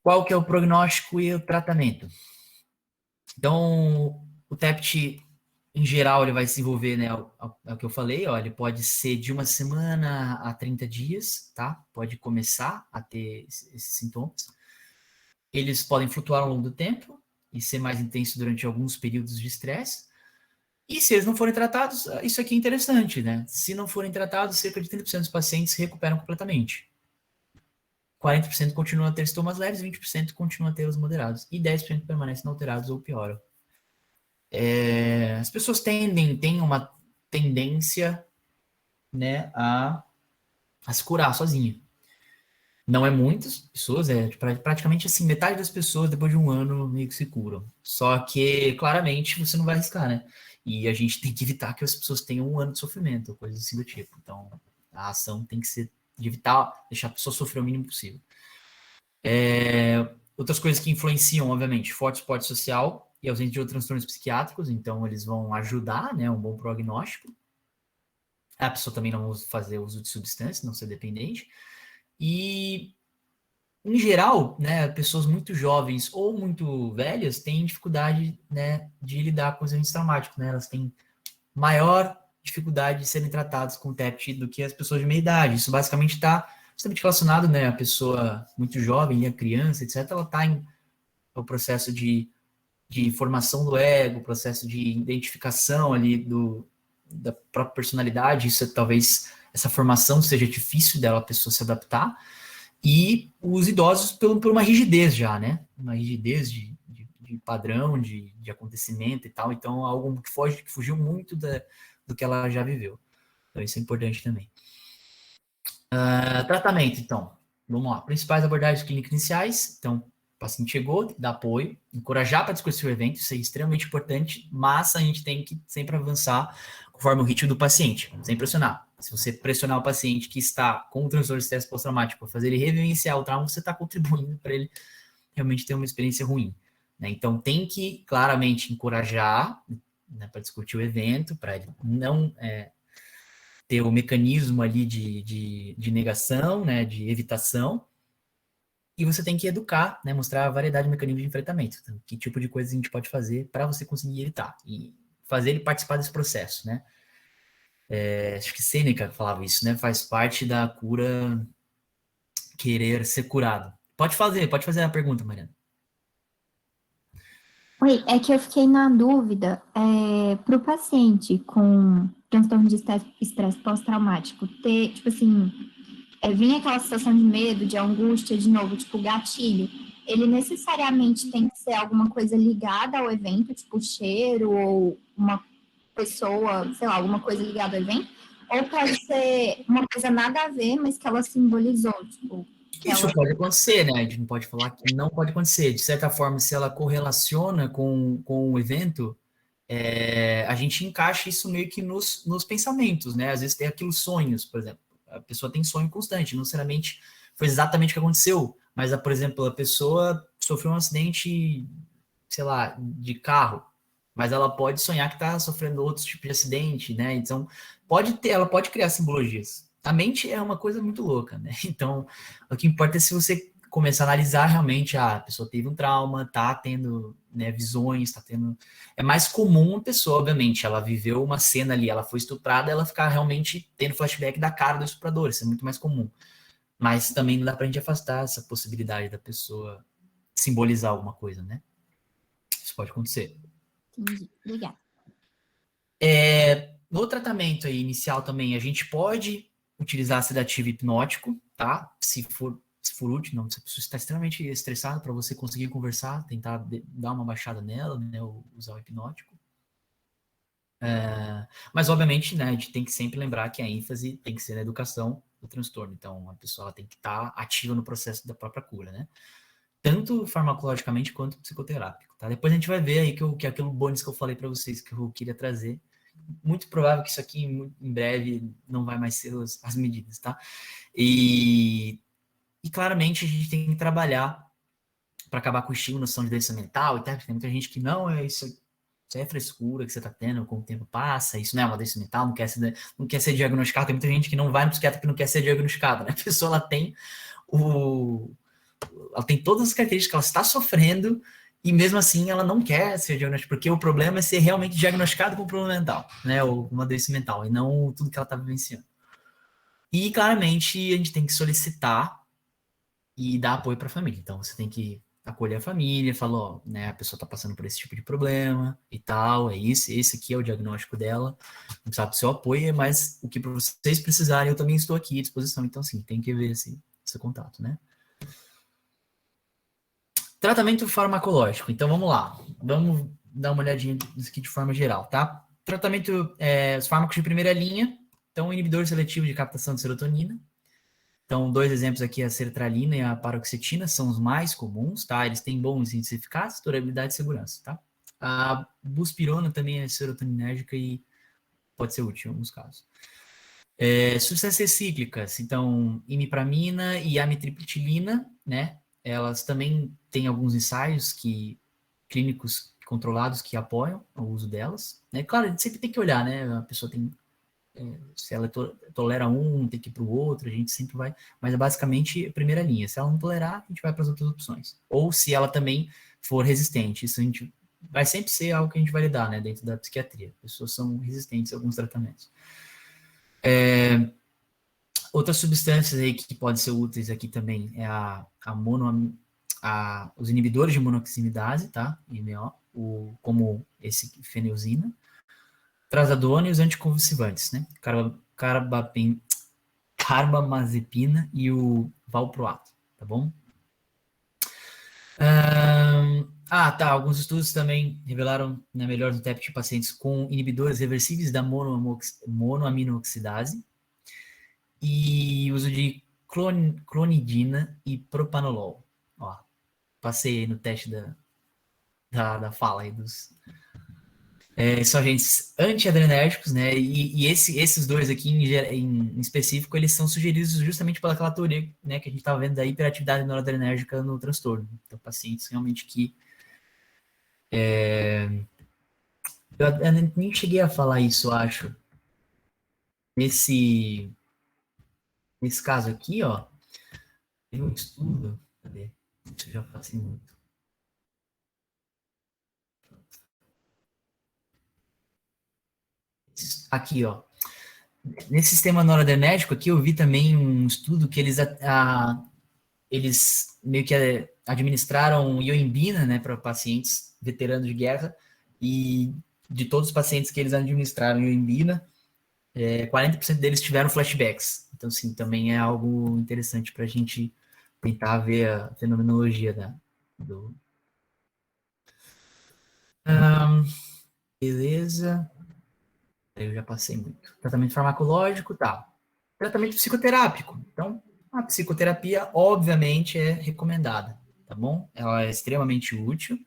Qual que é o prognóstico e o tratamento? Então, o TEPT, em geral, ele vai se desenvolver, né, ao que eu falei, ó, ele pode ser de 1 semana a 30 dias, tá? Pode começar a ter esses sintomas. Eles podem flutuar ao longo do tempo e ser mais intenso durante alguns períodos de estresse. E se eles não forem tratados, isso aqui é interessante, né? Se não forem tratados, cerca de 30% dos pacientes se recuperam completamente. 40% continuam a ter sintomas leves, 20% continuam a ter os moderados. E 10% permanecem inalterados ou pioram. As pessoas têm uma tendência, né, a se curar sozinha. Não é muitas pessoas, praticamente assim, metade das pessoas depois de um ano meio que se curam. Só que, claramente, você não vai arriscar, né? E a gente tem que evitar que as pessoas tenham um ano de sofrimento, coisas assim do tipo. Então, a ação tem que ser de evitar, deixar a pessoa sofrer o mínimo possível. Outras coisas que influenciam, obviamente, forte suporte social e ausência de outros transtornos psiquiátricos, então eles vão ajudar, né, um bom prognóstico. A pessoa também não fazer uso de substâncias, não ser dependente. E, em geral, né, pessoas muito jovens ou muito velhas têm dificuldade, né, de lidar com os eventos traumáticos, né? Elas têm maior dificuldade de serem tratadas com TEPT do que as pessoas de meia idade. Isso basicamente está justamente relacionado, né, a pessoa muito jovem, a criança, etc., ela está em o processo de formação do ego, processo de identificação ali da própria personalidade, isso talvez essa formação seja difícil dela a pessoa se adaptar, e os idosos por uma rigidez já, né? Uma rigidez de padrão, de acontecimento e tal, então algo que fugiu muito do que ela já viveu. Então isso é importante também. Tratamento, então. Vamos lá. Principais abordagens clínicas iniciais. Então, o paciente chegou, dá apoio, encorajar para discutir o evento, isso é extremamente importante, mas a gente tem que sempre avançar conforme o ritmo do paciente, sem pressionar. Se você pressionar o paciente que está com o transtorno de estresse pós-traumático para fazer ele revivenciar o trauma, você está contribuindo para ele realmente ter uma experiência ruim. Né? Então, tem que claramente encorajar, né, para discutir o evento, para ele não ter o mecanismo ali de negação, né, de evitação, e você tem que educar, né, mostrar a variedade de mecanismos de enfrentamento, então, que tipo de coisa a gente pode fazer para você conseguir evitar, e fazer ele participar desse processo, né. Acho que Sêneca falava isso, né, faz parte da cura querer ser curado. Pode fazer a pergunta, Mariana. Oi, é que eu fiquei na dúvida, para o paciente com transtorno de estresse pós-traumático ter, tipo assim, vir aquela sensação de medo, de angústia, de novo, tipo gatilho, ele necessariamente tem que ser alguma coisa ligada ao evento, tipo cheiro ou uma pessoa, sei lá, alguma coisa ligada ao evento, ou pode ser uma coisa nada a ver, mas que ela simbolizou, tipo, que Isso ela... pode acontecer, né? A gente não pode falar que não pode acontecer. De certa forma, se ela correlaciona com o evento, a gente encaixa isso meio que nos pensamentos, né? Às vezes tem aqueles sonhos, por exemplo. A pessoa tem sonho constante, não necessariamente foi exatamente o que aconteceu, mas, por exemplo, a pessoa sofreu um acidente, sei lá, de carro, mas ela pode sonhar que está sofrendo outros tipos de acidente, né? Então, ela pode criar simbologias. A mente é uma coisa muito louca, né? Então, o que importa é se você começar a analisar realmente, a pessoa teve um trauma, tá tendo, né, visões, tá tendo... É mais comum uma pessoa, obviamente, ela viveu uma cena ali, ela foi estuprada, ela ficar realmente tendo flashback da cara do estuprador, isso é muito mais comum. Mas também não dá pra gente afastar essa possibilidade da pessoa simbolizar alguma coisa, né? Isso pode acontecer. Entendi, obrigada. No tratamento aí inicial também, a gente pode utilizar sedativo hipnótico, tá? Se for útil, não, se a pessoa está extremamente estressada, para você conseguir conversar, tentar dar uma baixada nela, né? Ou usar o hipnótico. Mas, obviamente, né, a gente tem que sempre lembrar que a ênfase tem que ser na educação do transtorno. Então, a pessoa ela tem que estar ativa no processo da própria cura, né? Tanto farmacologicamente quanto psicoterápico, tá? Depois a gente vai ver aí que aquele bônus que eu falei para vocês que eu queria trazer. Muito provável que isso aqui em breve não vai mais ser as medidas, tá? E claramente a gente tem que trabalhar para acabar com o estigma, noção de doença mental e tal. Tem muita gente que não é isso é frescura que você está tendo com o tempo passa, isso não é uma doença mental, não quer ser diagnosticado. Tem muita gente que não vai no psiquiatra porque não quer ser diagnosticado, né? A pessoa ela tem todas as características que ela está sofrendo e mesmo assim ela não quer ser diagnosticada, porque o problema é ser realmente diagnosticado com um problema mental, né? Ou uma doença mental, e não tudo que ela está vivenciando. E claramente a gente tem que solicitar e dar apoio para a família. Então você tem que acolher a família, falar, ó, né, a pessoa está passando por esse tipo de problema e tal, é isso, esse aqui é o diagnóstico dela, não precisa do seu apoio, mas o que vocês precisarem, eu também estou aqui à disposição. Então, assim, tem que ver esse contato, né? Tratamento farmacológico. Então, vamos lá. Vamos dar uma olhadinha nisso aqui de forma geral, tá? Tratamento, os fármacos de primeira linha. Então, inibidor seletivo de captação de serotonina. Então, dois exemplos aqui, a sertralina e a paroxetina, são os mais comuns, tá? Eles têm bons índices de eficácia, tolerabilidade e segurança, tá? A buspirona também é serotoninérgica e pode ser útil em alguns casos. Substâncias cíclicas, então, imipramina e amitriptilina, né? elas também têm alguns ensaios clínicos controlados que apoiam o uso delas. Né? Claro, a gente sempre tem que olhar, né? A pessoa tem, se ela tolera um, tem que ir para o outro, a gente sempre vai, mas é basicamente a primeira linha. Se ela não tolerar, a gente vai para as outras opções. Ou se ela também for resistente, isso a gente vai sempre ser algo que a gente vai lidar, né, dentro da psiquiatria. Pessoas são resistentes a alguns tratamentos. Outras substâncias aí que podem ser úteis aqui também é os inibidores de monoxidase, tá? IMO, como esse fenilzina, trazodona e os anticonvulsivantes, né? Carbamazepina e o valproato, tá bom? Tá. Alguns estudos também revelaram, né, melhores no TEP de pacientes com inibidores reversíveis da monoaminoxidase e uso de clonidina e propanolol. Ó, passei aí no teste da fala aí dos... são agentes antiadrenérgicos, né? E esses dois aqui, em específico, eles são sugeridos justamente pelaquela teoria, né, que a gente estava vendo da hiperatividade noradrenérgica no transtorno. Então, pacientes realmente que... eu nem cheguei a falar isso, acho. Nesse caso aqui, ó, tem um estudo... Cadê? Isso eu já passei muito. Aqui, ó. Nesse sistema noradrenérgico aqui, eu vi também um estudo que eles meio que administraram ioimbina, né, para pacientes veteranos de guerra, e de todos os pacientes que eles administraram ioimbina, 40% deles tiveram flashbacks. Então, assim, também é algo interessante para a gente tentar ver a fenomenologia do... Beleza. Eu já passei muito. Tratamento farmacológico, tá. Tratamento psicoterápico. Então, a psicoterapia, obviamente, é recomendada, tá bom? Ela é extremamente útil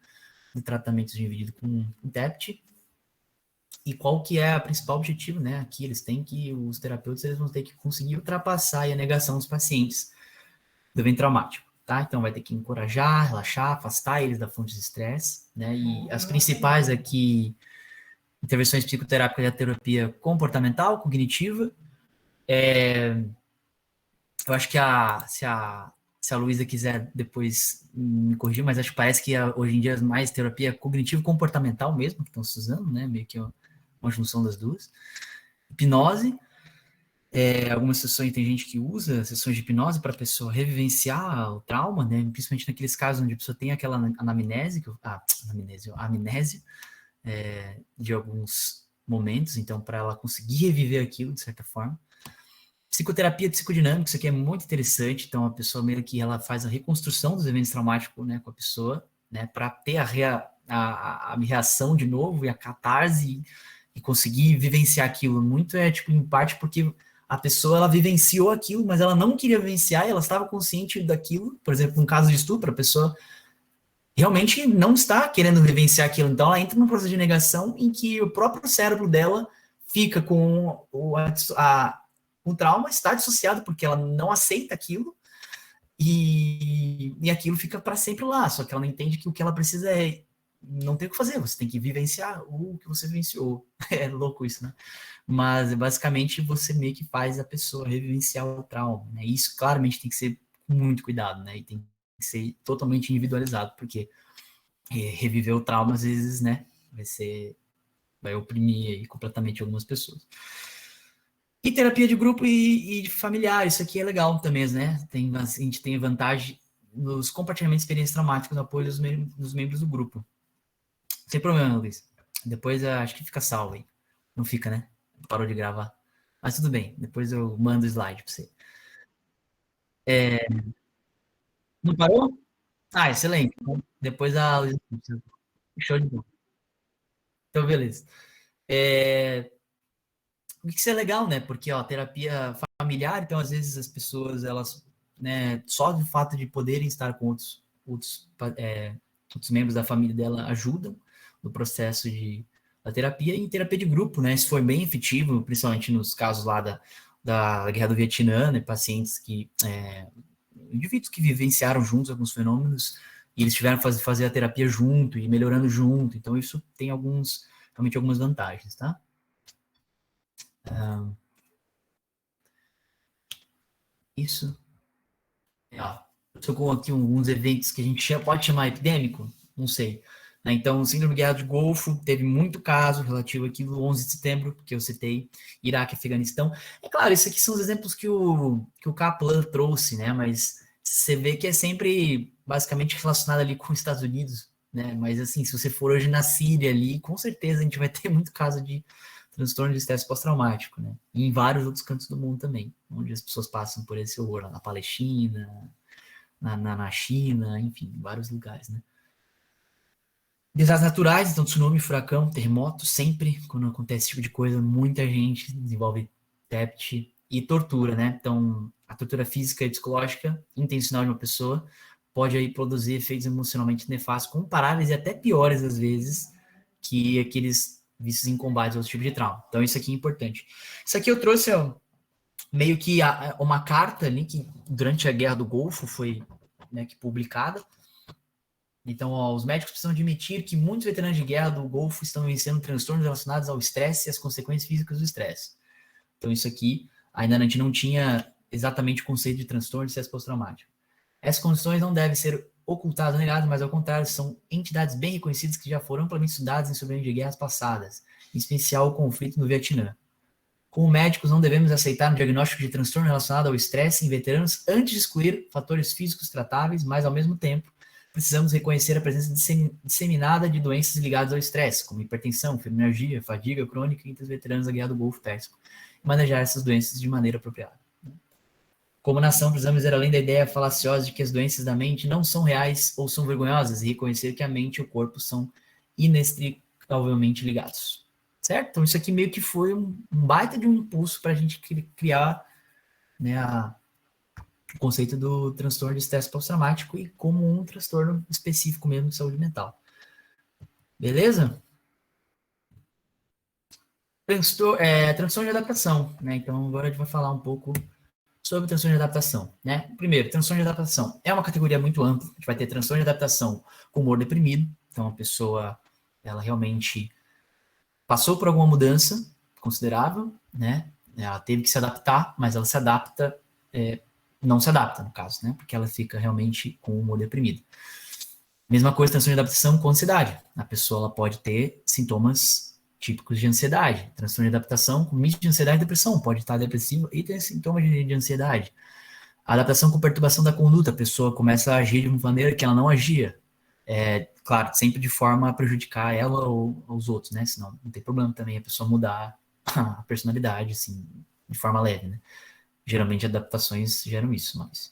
no tratamento de indivíduo com TEPT. E qual que é o principal objetivo, né? Aqui os terapeutas, eles vão ter que conseguir ultrapassar a negação dos pacientes do evento traumático, tá? Então, vai ter que encorajar, relaxar, afastar eles da fonte de estresse, né? E as principais aqui, intervenções psicoterápicas da terapia comportamental, cognitiva. Eu acho que se a Luísa quiser depois me corrigir, mas acho que parece que hoje em dia mais terapia cognitivo-comportamental mesmo, que estão se usando, né? Meio que uma junção das duas. Hipnose. Algumas sessões, tem gente que usa sessões de hipnose para a pessoa revivenciar o trauma, né? Principalmente naqueles casos onde a pessoa tem aquela amnésia de alguns momentos, então para ela conseguir reviver aquilo de certa forma. Psicoterapia psicodinâmica, isso aqui é muito interessante, então a pessoa meio que ela faz a reconstrução dos eventos traumáticos, né, com a pessoa, né, para ter a reação de novo e a catarse e conseguir vivenciar aquilo. Muito tipo, em parte porque a pessoa, ela vivenciou aquilo, mas ela não queria vivenciar, ela estava consciente daquilo. Por exemplo, um caso de estupro, a pessoa realmente não está querendo vivenciar aquilo, então ela entra num processo de negação em que o próprio cérebro dela fica com o trauma, está dissociado porque ela não aceita aquilo, e aquilo fica para sempre lá, só que ela não entende que o que ela precisa não tem o que fazer, você tem que vivenciar o que você vivenciou. É louco isso, né? Mas basicamente você meio que faz a pessoa revivenciar o trauma, né? E isso claramente tem que ser com muito cuidado, né? E tem que ser totalmente individualizado, porque reviver o trauma às vezes, né, vai oprimir aí completamente algumas pessoas. E terapia de grupo e de familiar, isso aqui é legal também, né? A gente tem vantagem nos compartilhamentos de experiências traumáticas no apoio dos membros do grupo. Sem problema, Luiz. Depois acho que fica salvo aí. Não fica, né? Parou de gravar. Mas tudo bem, depois eu mando o slide para você. Não parou? Ah, excelente. Depois a Luiz... Show de bola. Então, beleza. Isso é legal, né? Porque, ó, terapia familiar, então, às vezes, as pessoas, elas, né, só do fato de poderem estar com outros membros da família dela ajudam no processo da terapia, e terapia de grupo, né? Isso foi bem efetivo, principalmente nos casos lá da Guerra do Vietnã, né? Pacientes que indivíduos que vivenciaram juntos alguns fenômenos e eles tiveram que fazer a terapia junto e melhorando junto. Então, isso tem realmente algumas vantagens, tá? Isso. Estou com aqui alguns eventos que a gente pode chamar epidêmico, não sei. Né? Então, síndrome de guerra do Golfo, teve muito caso relativo aqui no 11 de setembro, que eu citei, Iraque e Afeganistão. É claro, esses aqui são os exemplos que o Kaplan trouxe, né? Mas você vê que é sempre basicamente relacionado ali com os Estados Unidos, né? Mas assim, se você for hoje na Síria ali, com certeza a gente vai ter muito caso de transtorno de estresse pós-traumático, né? E em vários outros cantos do mundo também, onde as pessoas passam por esse horror, lá na Palestina, na China, enfim, em vários lugares, né? Desastres naturais, então tsunami, furacão, terremoto, sempre quando acontece esse tipo de coisa, muita gente desenvolve TEPT e tortura, né? Então, a tortura física e psicológica intencional de uma pessoa pode aí produzir efeitos emocionalmente nefastos, comparáveis e até piores às vezes que aqueles vícios em combate a outro tipo de trauma. Então, isso aqui é importante. Isso aqui eu trouxe meio que uma carta ali que durante a Guerra do Golfo foi, né, que publicada. Então, os médicos precisam admitir que muitos veteranos de guerra do Golfo estão vencendo transtornos relacionados ao estresse e às consequências físicas do estresse. Então, isso aqui, ainda a gente não tinha exatamente o conceito de transtorno de estresse pós-traumático. Essas condições não devem ser ocultadas ou negadas, mas ao contrário, são entidades bem reconhecidas que já foram amplamente estudadas em sobreviventes de guerras passadas, em especial o conflito no Vietnã. Como médicos, não devemos aceitar um diagnóstico de transtorno relacionado ao estresse em veteranos antes de excluir fatores físicos tratáveis, mas, ao mesmo tempo, precisamos reconhecer a presença disseminada de doenças ligadas ao estresse, como hipertensão, fibromialgia, fadiga crônica entre os veteranos da Guerra do Golfo Pérsico, e manejar essas doenças de maneira apropriada. Como nação, precisamos ir além da ideia falaciosa de que as doenças da mente não são reais ou são vergonhosas e reconhecer que a mente e o corpo são inextricavelmente ligados. Certo? Então, isso aqui meio que foi um baita de um impulso para a gente criar, né, o conceito do transtorno de estresse pós-traumático e como um transtorno específico mesmo de saúde mental. Beleza? Transtorno de adaptação, né? Então, agora a gente vai falar um pouco sobre transtorno de adaptação, né? Primeiro, transtorno de adaptação é uma categoria muito ampla. A gente vai ter transtorno de adaptação com humor deprimido. Então, a pessoa, ela realmente passou por alguma mudança considerável, né? Ela teve que se adaptar, mas ela se adapta, não se adapta, no caso, né? Porque ela fica realmente com o humor deprimido. Mesma coisa, transtorno de adaptação com ansiedade. A pessoa ela pode ter sintomas típicos de ansiedade. Transtorno de adaptação com misto de ansiedade e depressão. Pode estar depressiva e ter sintomas de ansiedade. A adaptação com perturbação da conduta. A pessoa começa a agir de uma maneira que ela não agia. Claro, sempre de forma a prejudicar ela ou os outros, né? Senão não tem problema também a pessoa mudar a personalidade, assim, de forma leve, né? Geralmente adaptações geram isso, mas...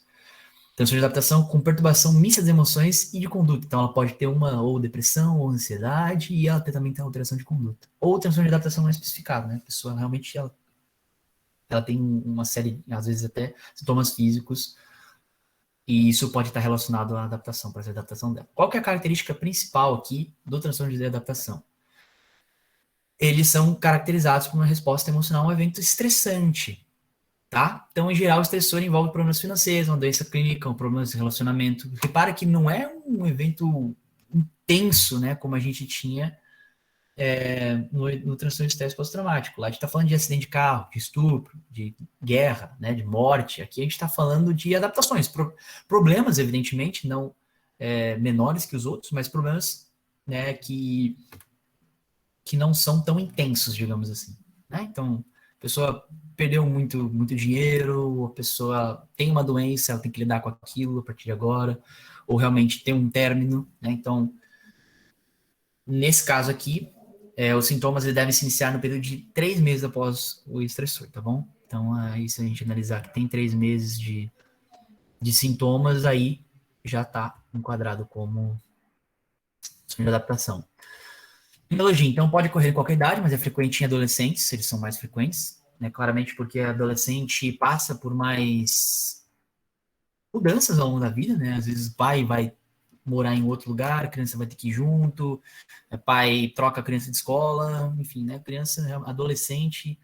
Transtorno de adaptação com perturbação mista de emoções e de conduta. Então, ela pode ter uma ou depressão ou ansiedade e ela também tem alteração de conduta. Ou transtorno de adaptação não especificado, né? A pessoa realmente ela tem uma série, às vezes até sintomas físicos e isso pode estar relacionado à adaptação, para essa adaptação dela. Qual que é a característica principal aqui do transtorno de adaptação? Eles são caracterizados por uma resposta emocional a um evento estressante. Tá? Então, em geral, o estressor envolve problemas financeiros, uma doença clínica, um problema de relacionamento. Repara que não é um evento intenso, né, como a gente tinha no transtorno de estresse pós-traumático. Lá a gente está falando de acidente de carro, de estupro, de guerra, né, de morte. Aqui a gente está falando de adaptações. Problemas, evidentemente, não menores que os outros, mas problemas, né, que não são tão intensos, digamos assim. Né? Então, a pessoa perdeu muito dinheiro, a pessoa tem uma doença, ela tem que lidar com aquilo a partir de agora, ou realmente tem um término, né? Então, nesse caso aqui, os sintomas devem se iniciar no período de 3 meses após o estressor, tá bom? Então, aí se a gente analisar que tem 3 meses de sintomas, aí já está enquadrado como de adaptação. Imunologia, então, pode ocorrer em qualquer idade, mas é frequente em adolescentes, eles são mais frequentes, né? Claramente porque a adolescente passa por mais mudanças ao longo da vida, né? Às vezes o pai vai morar em outro lugar, a criança vai ter que ir junto, o pai troca a criança de escola, enfim, né? Criança, adolescente,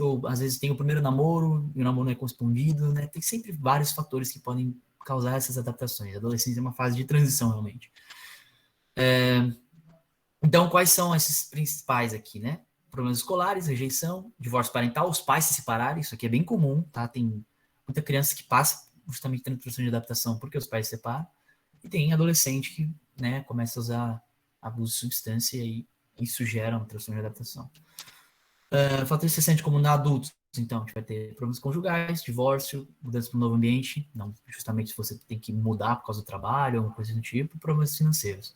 ou às vezes tem o primeiro namoro e o namoro não é correspondido, né? Tem sempre vários fatores que podem causar essas adaptações. A adolescência é uma fase de transição, realmente. Então, quais são esses principais aqui, né? Problemas escolares, rejeição, divórcio parental, os pais se separarem, isso aqui é bem comum, tá? Tem muita criança que passa justamente tendo processo de adaptação porque os pais se separam, e tem adolescente que, né, começa a usar abuso de substância e isso gera uma transtorno de adaptação. Fator estressante comum na adultos, então, a gente vai ter problemas conjugais, divórcio, mudança para um novo ambiente, não justamente se você tem que mudar por causa do trabalho, alguma coisa do tipo, problemas financeiros.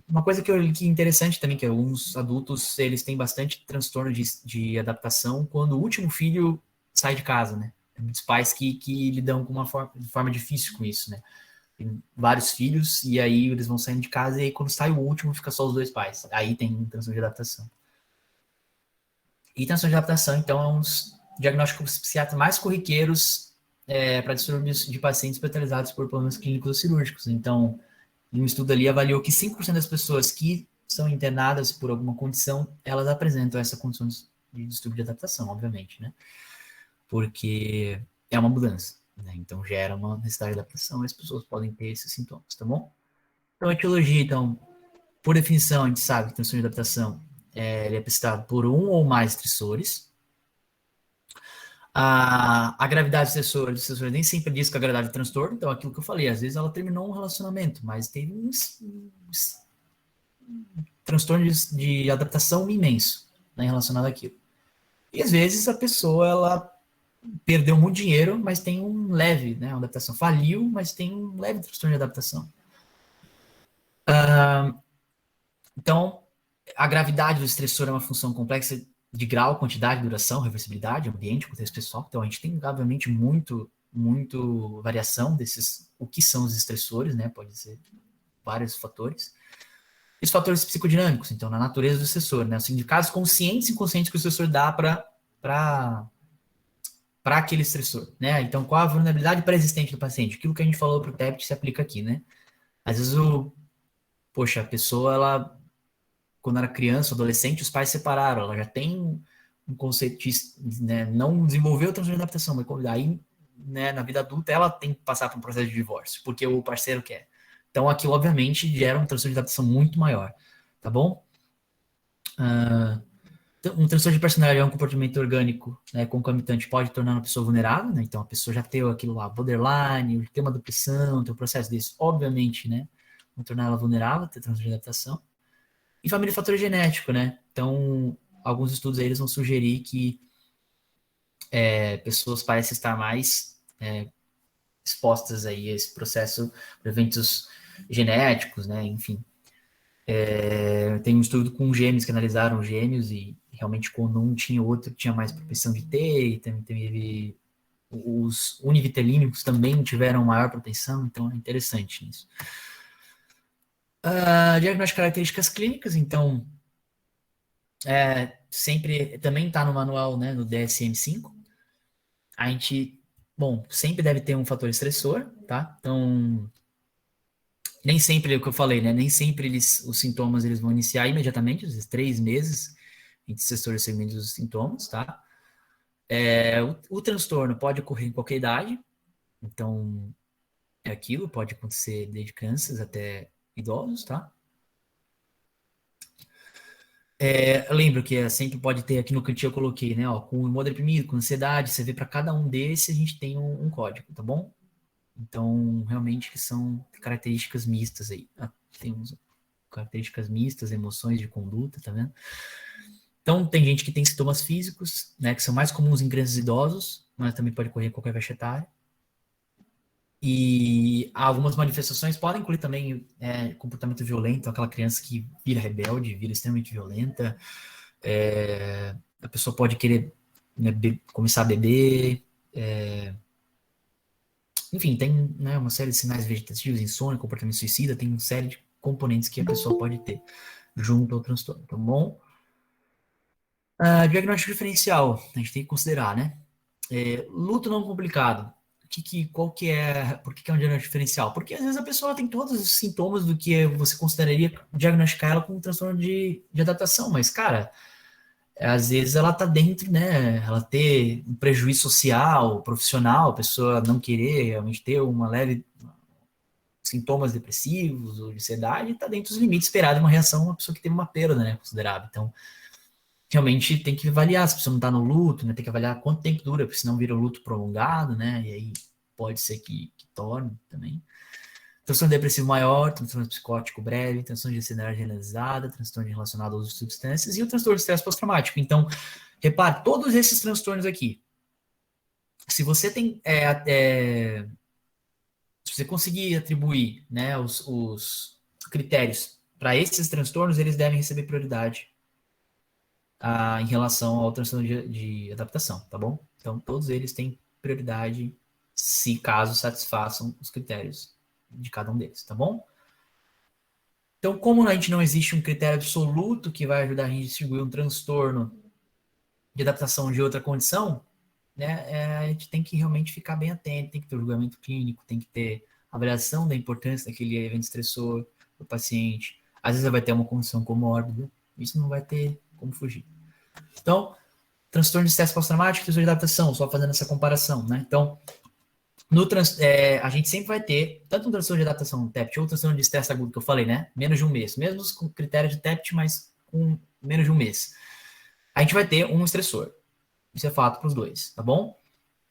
Uma coisa que é interessante também, que alguns adultos, eles têm bastante transtorno de adaptação quando o último filho sai de casa, né? Tem muitos pais que lidam com uma forma difícil com isso, né? Tem vários filhos, e aí eles vão saindo de casa, e aí quando sai o último, fica só os dois pais. Aí tem transtorno de adaptação. E transtorno de adaptação, então, é um dos diagnósticos psiquiátricos mais corriqueiros para distúrbios de pacientes hospitalizados por problemas clínicos ou cirúrgicos. Então, um estudo ali avaliou que 5% das pessoas que são internadas por alguma condição, elas apresentam essa condição de distúrbio de adaptação, obviamente, né? Porque é uma mudança, né? Então gera uma necessidade de adaptação e as pessoas podem ter esses sintomas, tá bom? Então a etiologia, então, por definição, a gente sabe que transtorno de adaptação ele é apresentado por um ou mais estressores. A gravidade do estressor nem sempre diz que a gravidade é transtorno, então aquilo que eu falei, às vezes ela terminou um relacionamento, mas teve um transtorno de adaptação imenso, né, relacionado àquilo. E às vezes a pessoa, ela perdeu muito dinheiro, mas tem um leve, né, uma adaptação. Faliu, mas tem um leve transtorno de adaptação. Então, a gravidade do estressor é uma função complexa de grau, quantidade, duração, reversibilidade, ambiente, contexto pessoal. Então, a gente tem, obviamente, muito variação desses, o que são os estressores, né? Pode ser vários fatores. E os fatores psicodinâmicos, então, na natureza do estressor, né? Assim, de casos conscientes e inconscientes que o estressor dá para aquele estressor, né? Então, qual a vulnerabilidade pré-existente do paciente? Aquilo que a gente falou para o TEPT se aplica aqui, né? Às vezes, a pessoa, ela, quando era criança, adolescente, os pais separaram, ela já tem um conceito de, né, não desenvolveu o transtorno de adaptação, mas aí, né, na vida adulta, ela tem que passar por um processo de divórcio, porque o parceiro quer. Então, aquilo, obviamente, gera um transtorno de adaptação muito maior, tá bom? Um transtorno de personalidade é um comportamento orgânico, né, concomitante, pode tornar uma pessoa vulnerável, né? Então, a pessoa já tem aquilo lá, borderline, tem uma depressão, tem um processo desse, obviamente, né? Vão tornar ela vulnerável, ter transtorno de adaptação. E família e fator genético, né? Então, alguns estudos aí eles vão sugerir que pessoas parecem estar mais expostas aí a esse processo por eventos genéticos, né? Enfim. Tem um estudo com gêmeos que analisaram gêmeos e realmente quando um tinha outro tinha mais propensão de ter, e também teve os univitelínicos também tiveram maior propensão, então é interessante isso. Diagnóstico de características clínicas, então sempre também está no manual, né, no DSM-5. A gente, sempre deve ter um fator estressor, tá? Então, nem sempre, é o que eu falei, né? Nem sempre os sintomas eles vão iniciar imediatamente, às vezes 3 meses entre estressor e segmentos dos sintomas, tá? O transtorno pode ocorrer em qualquer idade, então aquilo, pode acontecer desde crianças até idosos, tá? Eu lembro que sempre pode ter aqui no cantinho eu coloquei, né? Ó, com humor deprimido, com ansiedade, você vê para cada um desses a gente tem um código, tá bom? Então, realmente que são características mistas aí. Temos características mistas, emoções de conduta, tá vendo? Então, tem gente que tem sintomas físicos, né, que são mais comuns em crianças e idosos, mas também pode ocorrer em qualquer faixa etária. E algumas manifestações podem incluir também comportamento violento, aquela criança que vira rebelde, vira extremamente violenta. A pessoa pode querer, né, começar a beber. Enfim, tem, né, uma série de sinais vegetativos, insônia, comportamento suicida, tem uma série de componentes que a pessoa pode ter junto ao transtorno, tá bom? Diagnóstico diferencial, a gente tem que considerar, né? Luto não complicado. Por que é um diagnóstico diferencial? Porque às vezes a pessoa tem todos os sintomas do que você consideraria diagnosticar ela com um transtorno de adaptação, mas, cara, às vezes ela tá dentro, né? Ela ter um prejuízo social, profissional, a pessoa não querer realmente ter uma leve sintomas depressivos ou de ansiedade, está dentro dos limites esperados de uma reação uma pessoa que teve uma perda, né, considerável. Então, realmente tem que avaliar se a pessoa não está no luto, né, tem que avaliar quanto tempo dura, porque senão vira um luto prolongado, né, e aí pode ser que torne também. Transtorno depressivo maior, transtorno psicótico breve, transtorno de ansiedade generalizada, transtorno relacionado ao uso de substâncias e o transtorno de estresse pós-traumático. Então, repare, todos esses transtornos aqui, se você tem se você conseguir atribuir, né, os critérios para esses transtornos, eles devem receber prioridade em relação ao transtorno de adaptação, tá bom? Então, todos eles têm prioridade se caso satisfaçam os critérios de cada um deles, tá bom? Então, como a gente não existe um critério absoluto que vai ajudar a gente a distribuir um transtorno de adaptação de outra condição, né, a gente tem que realmente ficar bem atento, tem que ter o julgamento clínico, tem que ter avaliação da importância daquele evento estressor do paciente. Às vezes vai ter uma condição comórbida, isso não vai ter como fugir. Então, transtorno de estresse pós-traumático, transtorno de adaptação, só fazendo essa comparação, né? Então, a gente sempre vai ter tanto um transtorno de adaptação TEPT ou transtorno de estresse agudo que eu falei, né? Menos de um mês, mesmo com critério de TEPT, mas com menos de um mês. A gente vai ter um estressor. Isso é fato para os dois, tá bom?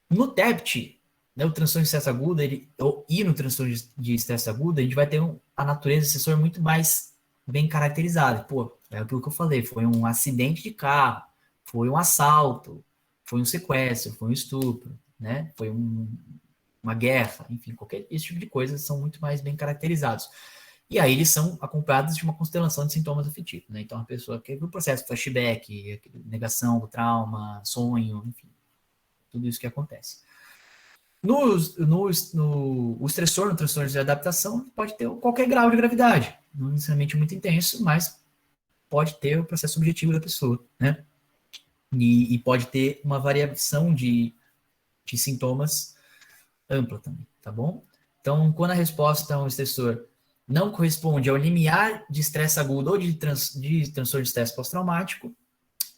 No TEPT, né, o transtorno de estresse agudo, e no transtorno de estresse agudo, a gente vai ter a natureza do estressor muito mais bem caracterizada. Pô, é aquilo que eu falei, foi um acidente de carro, foi um assalto, foi um sequestro, foi um estupro, né? Foi uma guerra, enfim, qualquer esse tipo de coisa são muito mais bem caracterizados. E aí eles são acompanhados de uma constelação de sintomas afetivos, né? Então a pessoa quer o processo flashback, negação do trauma, sonho, enfim, tudo isso que acontece. O estressor no transtorno de adaptação pode ter qualquer grau de gravidade, não necessariamente muito intenso, mas pode ter o processo subjetivo da pessoa, né? E pode ter uma variação de sintomas ampla também, tá bom? Então, quando a resposta a um estressor não corresponde ao limiar de estresse agudo ou de transtorno de estresse pós-traumático,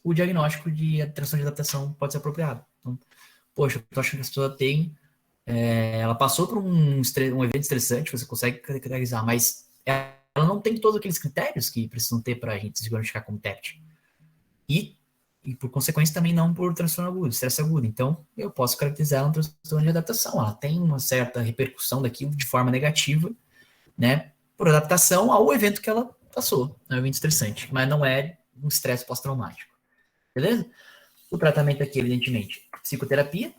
o diagnóstico de transtorno de adaptação pode ser apropriado. Então, poxa, eu tô achando que a pessoa tem ela passou por um evento estressante, você consegue caracterizar, mas ela não tem todos aqueles critérios que precisam ter para a gente se diagnosticar como TEPT. E, por consequência, também não por transtorno agudo, estresse agudo. Então, eu posso caracterizar ela um transtorno de adaptação. Ela tem uma certa repercussão daquilo de forma negativa, né, por adaptação ao evento que ela passou, é um evento estressante, mas não é um estresse pós-traumático. Beleza? O tratamento aqui, evidentemente, psicoterapia.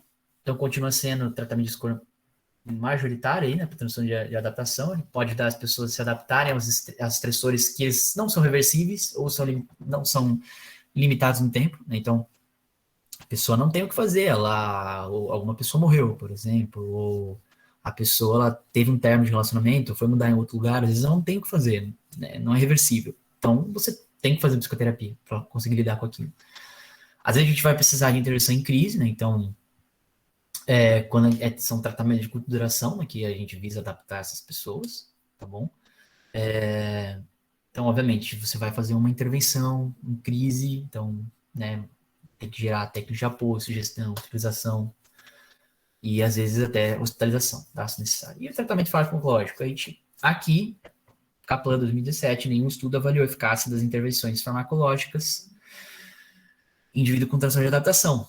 Então, continua sendo o tratamento de escolha majoritário aí, né, para transtorno de adaptação. Ele pode ajudar as pessoas a se adaptarem aos estressores que eles não são reversíveis ou não são limitados no tempo, né? Então, a pessoa não tem o que fazer, ou alguma pessoa morreu, por exemplo, ou a pessoa ela teve um término de relacionamento, foi mudar em outro lugar, às vezes não tem o que fazer, né? Não é reversível. Então, você tem que fazer psicoterapia para conseguir lidar com aquilo. Às vezes a gente vai precisar de intervenção em crise, né? Então, quando são tratamentos de curta duração, né, que a gente visa adaptar essas pessoas, tá bom? Então, obviamente, você vai fazer uma intervenção em crise, então, né, tem que gerar técnica de apoio, sugestão, utilização e, às vezes, até hospitalização, tá? Se necessário. E o tratamento farmacológico, a gente, aqui, Kaplan 2017, nenhum estudo avaliou a eficácia das intervenções farmacológicas em indivíduo com transtorno de adaptação,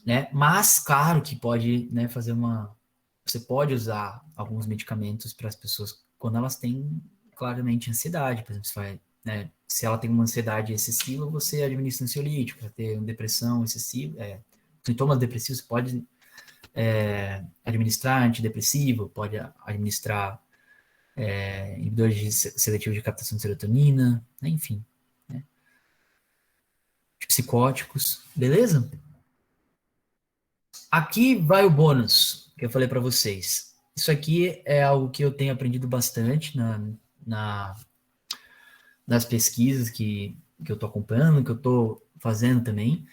né? Mas, claro que pode, né, você pode usar alguns medicamentos para as pessoas quando elas têm claramente ansiedade, por exemplo, né, se ela tem uma ansiedade excessiva, você administra ansiolítico, para ter uma depressão excessiva, sintomas depressivos, você pode administrar antidepressivo, pode administrar inibidores seletivos de captação de serotonina, né, enfim, né, psicóticos, beleza? Aqui vai o bônus que eu falei para vocês. Isso aqui é algo que eu tenho aprendido bastante nas pesquisas que eu estou acompanhando, que eu estou fazendo também,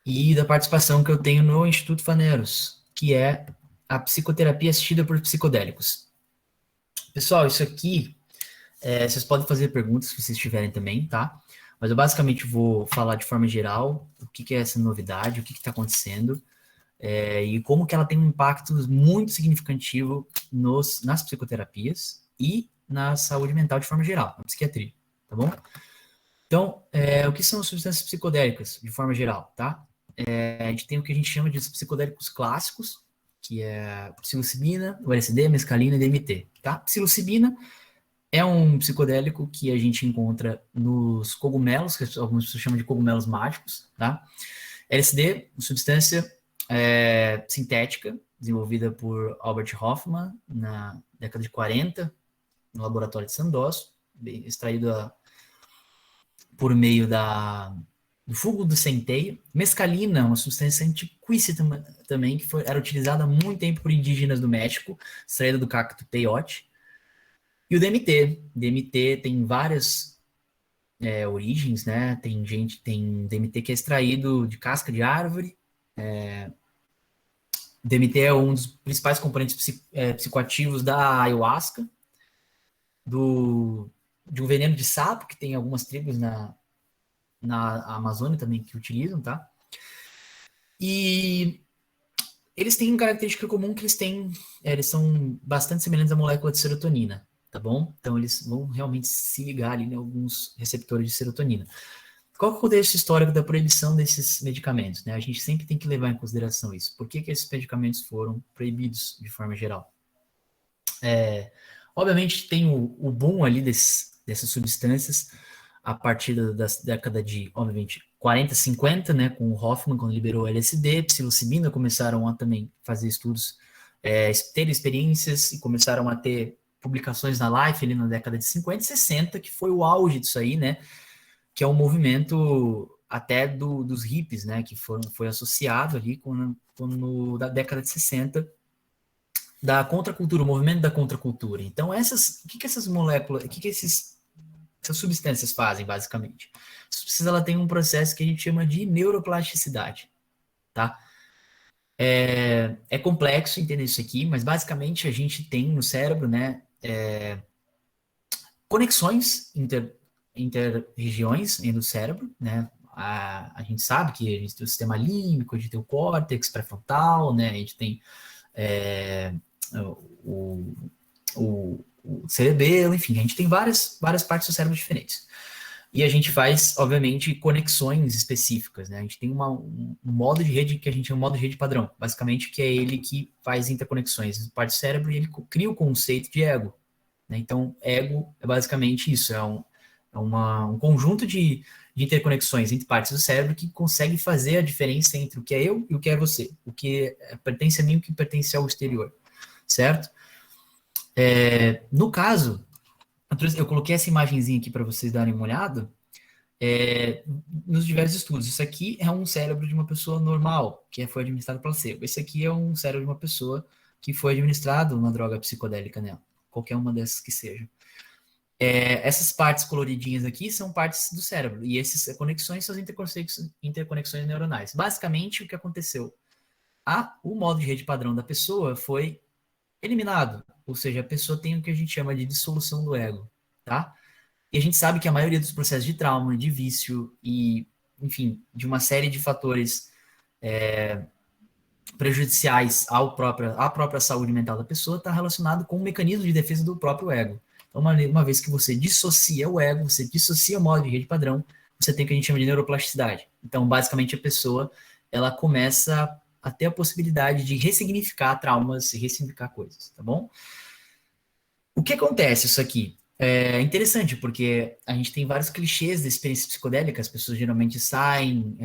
e da participação que eu tenho no Instituto Faneros, que é a psicoterapia assistida por psicodélicos. Pessoal, isso aqui, vocês podem fazer perguntas se vocês tiverem também, tá? Mas eu basicamente vou falar de forma geral o que é essa novidade, o que está acontecendo, e como que ela tem um impacto muito significativo nas psicoterapias e na saúde mental de forma geral, na psiquiatria, tá bom? Então, o que são substâncias psicodélicas de forma geral, tá? A gente tem o que a gente chama de psicodélicos clássicos, que é psilocibina, o LSD, mescalina e DMT, tá? Psilocibina é um psicodélico que a gente encontra nos cogumelos, que algumas pessoas chamam de cogumelos mágicos, tá? LSD, uma substância sintética, desenvolvida por Albert Hofmann na década de 40, no laboratório de Sandoz, extraído por meio do fungo do centeio. Mescalina, uma substância antiquíssima também, que era utilizada há muito tempo por indígenas do México, extraída do cacto peyote. E o DMT. DMT tem várias origens, né? Tem DMT que é extraído de casca de árvore. DMT é um dos principais componentes psicoativos da ayahuasca, de um veneno de sapo, que tem algumas tribos na Amazônia também que utilizam, tá? E eles têm uma característica comum que eles são bastante semelhantes à molécula de serotonina, tá bom? Então eles vão realmente se ligar ali em alguns receptores de serotonina. Qual é o contexto histórico da proibição desses medicamentos, né? A gente sempre tem que levar em consideração isso. Por que esses medicamentos foram proibidos de forma geral? Obviamente tem o boom ali dessas substâncias a partir da década de, obviamente, 40, 50, né, com o Hoffman, quando liberou o LSD, psilocibina, começaram a também fazer estudos, ter experiências e começaram a ter publicações na Life ali na década de 50 e 60, que foi o auge disso aí, né, que é um movimento até dos hippies, né, que foi associado ali da década de 60, da contracultura, o movimento da contracultura. Então, o que essas moléculas, essas substâncias fazem, basicamente? Essa substância, ela tem um processo que a gente chama de neuroplasticidade, tá? É complexo entender isso aqui, mas basicamente a gente tem no cérebro, né, conexões inter-regiões do cérebro, né? A gente sabe que a gente tem o sistema límbico, a gente tem o córtex pré-frontal, né? A gente tem o, o cerebelo, enfim, a gente tem várias partes do cérebro diferentes. E a gente faz, obviamente, conexões específicas, né? A gente tem um modo de rede que a gente chama de modo de rede padrão, basicamente, que é ele que faz interconexões parte do cérebro e ele cria o conceito de ego, né? Então, ego é basicamente isso, um conjunto de interconexões entre partes do cérebro que consegue fazer a diferença entre o que é eu e o que é você, o que pertence a mim e o que pertence ao exterior, certo? No caso, eu coloquei essa imagenzinha aqui para vocês darem uma olhada, nos diversos estudos. Isso aqui é um cérebro de uma pessoa normal, que foi administrado placebo. Esse aqui é um cérebro de uma pessoa que foi administrado uma droga psicodélica nela, qualquer uma dessas que seja. Essas partes coloridinhas aqui são partes do cérebro, e essas conexões são as interconexões neuronais. Basicamente, o que aconteceu? O modo de rede padrão da pessoa foi eliminado, ou seja, a pessoa tem o que a gente chama de dissolução do ego, tá? E a gente sabe que a maioria dos processos de trauma, de vício e, enfim, de uma série de fatores prejudiciais à própria saúde mental da pessoa está relacionado com o mecanismo de defesa do próprio ego. Então, uma vez que você dissocia o ego, você dissocia o modo de rede padrão, você tem o que a gente chama de neuroplasticidade. Então, basicamente, a pessoa ela começa a ter a possibilidade de ressignificar traumas e ressignificar coisas, tá bom? O que acontece isso aqui? É interessante, porque a gente tem vários clichês da experiência psicodélica, as pessoas geralmente saem,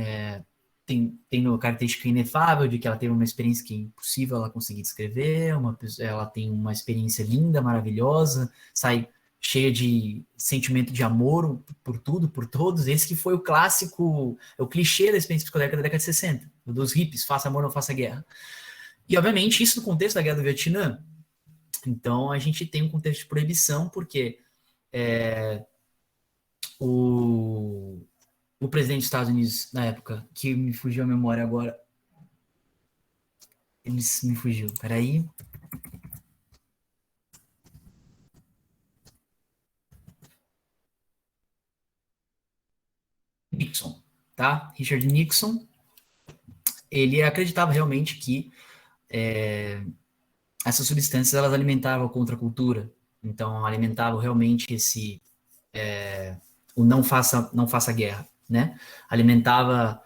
tem uma característica inefável de que ela teve uma experiência que é impossível ela conseguir descrever, ela tem uma experiência linda, maravilhosa, sai cheia de sentimento de amor por tudo, por todos. Esse que foi o clássico, o clichê da experiência psicodélica da década de 60, dos hippies, faça amor, não faça guerra. E, obviamente, isso no contexto da Guerra do Vietnã. Então, a gente tem um contexto de proibição, porque o presidente dos Estados Unidos, na época, que me fugiu a memória agora, me fugiu, peraí. Nixon, tá? Richard Nixon, ele acreditava realmente que essas substâncias, elas alimentavam a contracultura. Então, alimentavam realmente o não faça guerra, né? Alimentava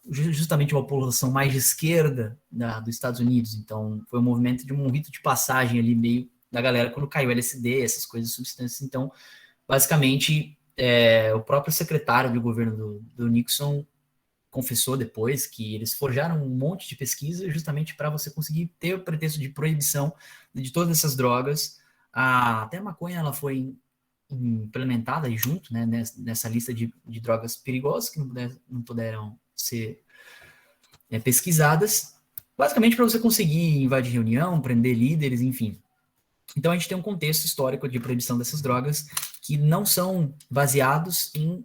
justamente uma população mais de esquerda dos Estados Unidos. Então, foi um movimento de um rito de passagem ali, meio da galera, quando caiu LSD, essas coisas, substâncias. Então, basicamente, o próprio secretário de governo do Nixon confessou depois que eles forjaram um monte de pesquisa justamente para você conseguir ter o pretexto de proibição de todas essas drogas. Até a maconha, ela foi implementada aí junto, né, nessa lista de drogas perigosas que não puderam ser pesquisadas, basicamente para você conseguir invadir reunião, prender líderes, enfim. Então a gente tem um contexto histórico de proibição dessas drogas que não são baseados em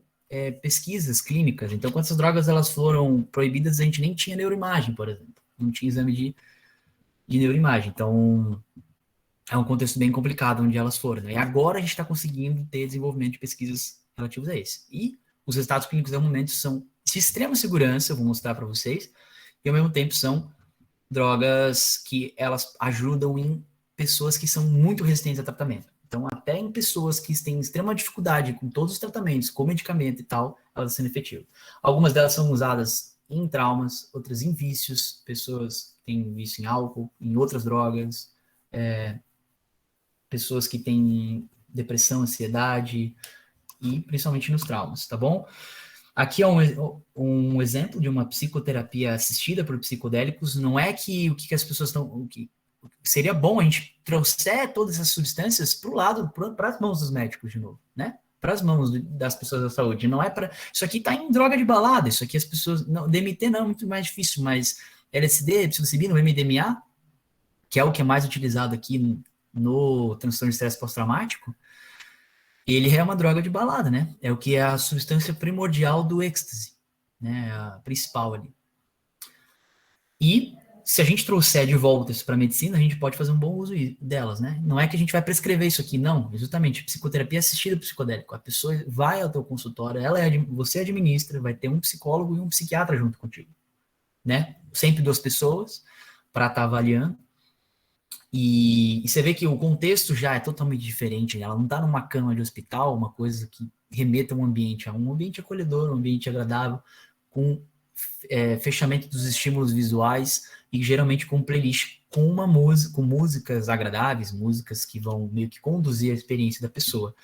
pesquisas clínicas. Então, quando essas drogas elas foram proibidas, a gente nem tinha neuroimagem, por exemplo. Não tinha exame de neuroimagem. Então, é um contexto bem complicado onde elas foram. Né? E agora a gente está conseguindo ter desenvolvimento de pesquisas relativas a isso. E os resultados clínicos, no momento, são de extrema segurança, eu vou mostrar para vocês, e ao mesmo tempo são drogas que elas ajudam em pessoas que são muito resistentes a tratamento. Então, até em pessoas que têm extrema dificuldade com todos os tratamentos, com medicamento e tal, elas são efetivas. Algumas delas são usadas em traumas, outras em vícios, pessoas que têm vício em álcool, em outras drogas, pessoas que têm depressão, ansiedade, e principalmente nos traumas, tá bom? Aqui é um exemplo de uma psicoterapia assistida por psicodélicos. Não é que o que as pessoas estão... Seria bom a gente trouxer todas essas substâncias para o lado, para as mãos dos médicos de novo, né? Para as mãos das pessoas da saúde. Não é para... Isso aqui está em droga de balada. Isso aqui as pessoas... Não, DMT não é muito mais difícil, mas LSD, psilocibina, o MDMA, que é o que é mais utilizado aqui no transtorno de estresse pós-traumático, ele é uma droga de balada, né? É o que é a substância primordial do êxtase, né? A principal ali. E se a gente trouxer de volta isso para a medicina, a gente pode fazer um bom uso delas, né? Não é que a gente vai prescrever isso aqui, não. Justamente, psicoterapia assistida psicodélico. A pessoa vai ao teu consultório, você administra, vai ter um psicólogo e um psiquiatra junto contigo, né? Sempre 2 pessoas para estar avaliando. E você vê que o contexto já é totalmente diferente. Ela não está numa cama de hospital, uma coisa que remeta a um ambiente acolhedor, um ambiente agradável, com fechamento dos estímulos visuais e geralmente com playlist com uma música, com músicas agradáveis, músicas que vão meio que conduzir a experiência da pessoa.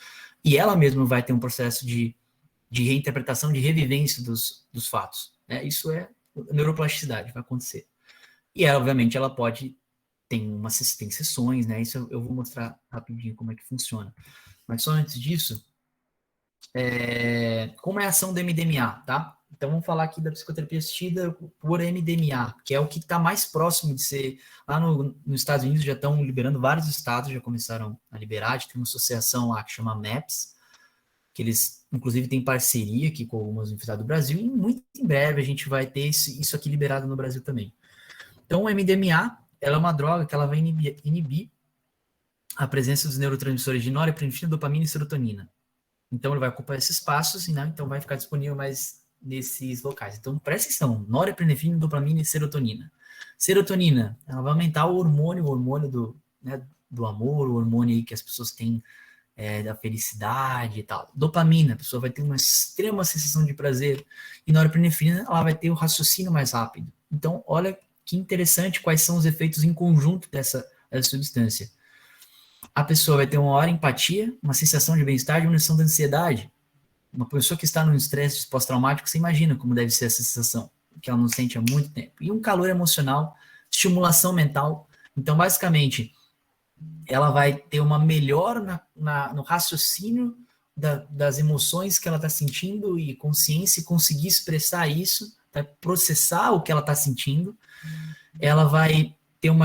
E ela mesma vai ter um processo de reinterpretação, de revivência dos fatos. Né? Isso é neuroplasticidade, vai acontecer. E ela, obviamente, ela pode... Tem sessões, né? Isso eu vou mostrar rapidinho como é que funciona. Mas só antes disso, como é a ação do MDMA, tá? Então vamos falar aqui da psicoterapia assistida por MDMA, que é o que está mais próximo de ser... Lá nos Estados Unidos já estão liberando, vários estados já começaram a liberar, tem uma associação lá que chama MAPS, que eles, inclusive, têm parceria aqui com algumas universidades do Brasil, e muito em breve a gente vai ter isso aqui liberado no Brasil também. Então o MDMA, ela é uma droga que ela vai inibir a presença dos neurotransmissores de norepinefrina, dopamina e serotonina. Então, ele vai ocupar esses espaços, né? Então vai ficar disponível mais nesses locais. Então, presta atenção, norepinefrina, dopamina e serotonina. Serotonina, ela vai aumentar o hormônio do amor, o hormônio aí que as pessoas têm da felicidade e tal. Dopamina, a pessoa vai ter uma extrema sensação de prazer. E norepinefrina, ela vai ter o raciocínio mais rápido. Então, olha que interessante quais são os efeitos em conjunto dessa substância. A pessoa vai ter uma maior empatia, uma sensação de bem-estar, diminuição da ansiedade. Uma pessoa que está no estresse pós-traumático, você imagina como deve ser essa sensação, que ela não sente há muito tempo. E um calor emocional, estimulação mental. Então, basicamente, ela vai ter uma melhora no raciocínio das emoções que ela está sentindo e consciência, e conseguir expressar isso, vai processar o que ela está sentindo. Ela vai ter um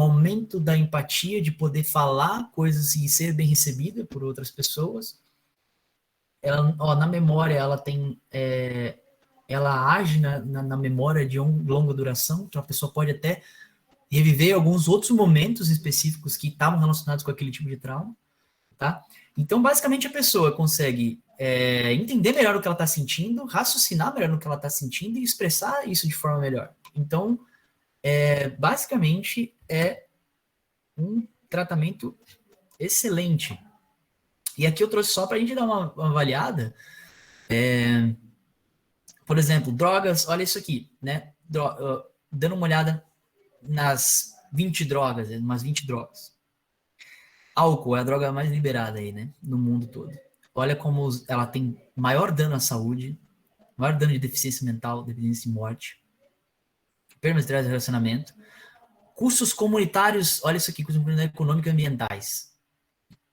aumento da empatia, de poder falar coisas e ser bem recebida por outras pessoas. Ela, na memória, ela tem... ela age na memória de longa duração, então a pessoa pode até reviver alguns outros momentos específicos que estavam relacionados com aquele tipo de trauma, tá? Então, basicamente, a pessoa consegue entender melhor o que ela está sentindo, raciocinar melhor no que ela está sentindo e expressar isso de forma melhor. Então, basicamente, é um tratamento excelente. E aqui eu trouxe só para a gente dar uma avaliada. Por exemplo, drogas, olha isso aqui, né? Dando uma olhada nas 20 drogas, umas 20 drogas. Álcool é a droga mais liberada aí, né? No mundo todo. Olha como ela tem maior dano à saúde, maior dano de deficiência mental, deficiência e morte, perdas de relacionamento, custos comunitários, olha isso aqui, custos comunitários econômicos e ambientais,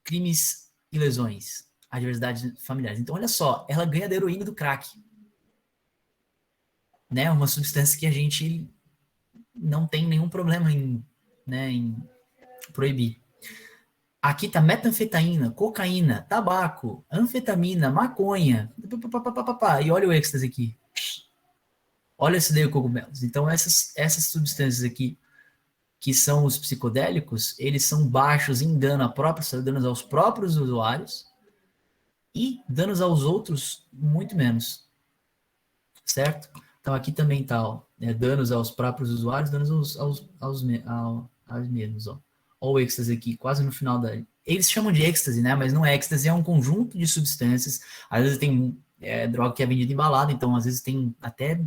crimes e lesões, adversidades familiares. Então, olha só, ela ganha da heroína do crack. Né? Uma substância que a gente não tem nenhum problema em proibir. Aqui tá metanfetamina, cocaína, tabaco, anfetamina, maconha, e olha o êxtase aqui. Olha esse daí, o cogumelos. Então, essas substâncias aqui, que são os psicodélicos, eles são baixos em dano danos aos próprios usuários e danos aos outros, muito menos. Certo? Então, aqui também tá, ó, danos aos próprios usuários, danos aos mesmos, ó. Olha o êxtase aqui, quase no final da... Eles chamam de êxtase, né? Mas não é êxtase, é um conjunto de substâncias. Às vezes tem droga que é vendida embalada, então às vezes tem até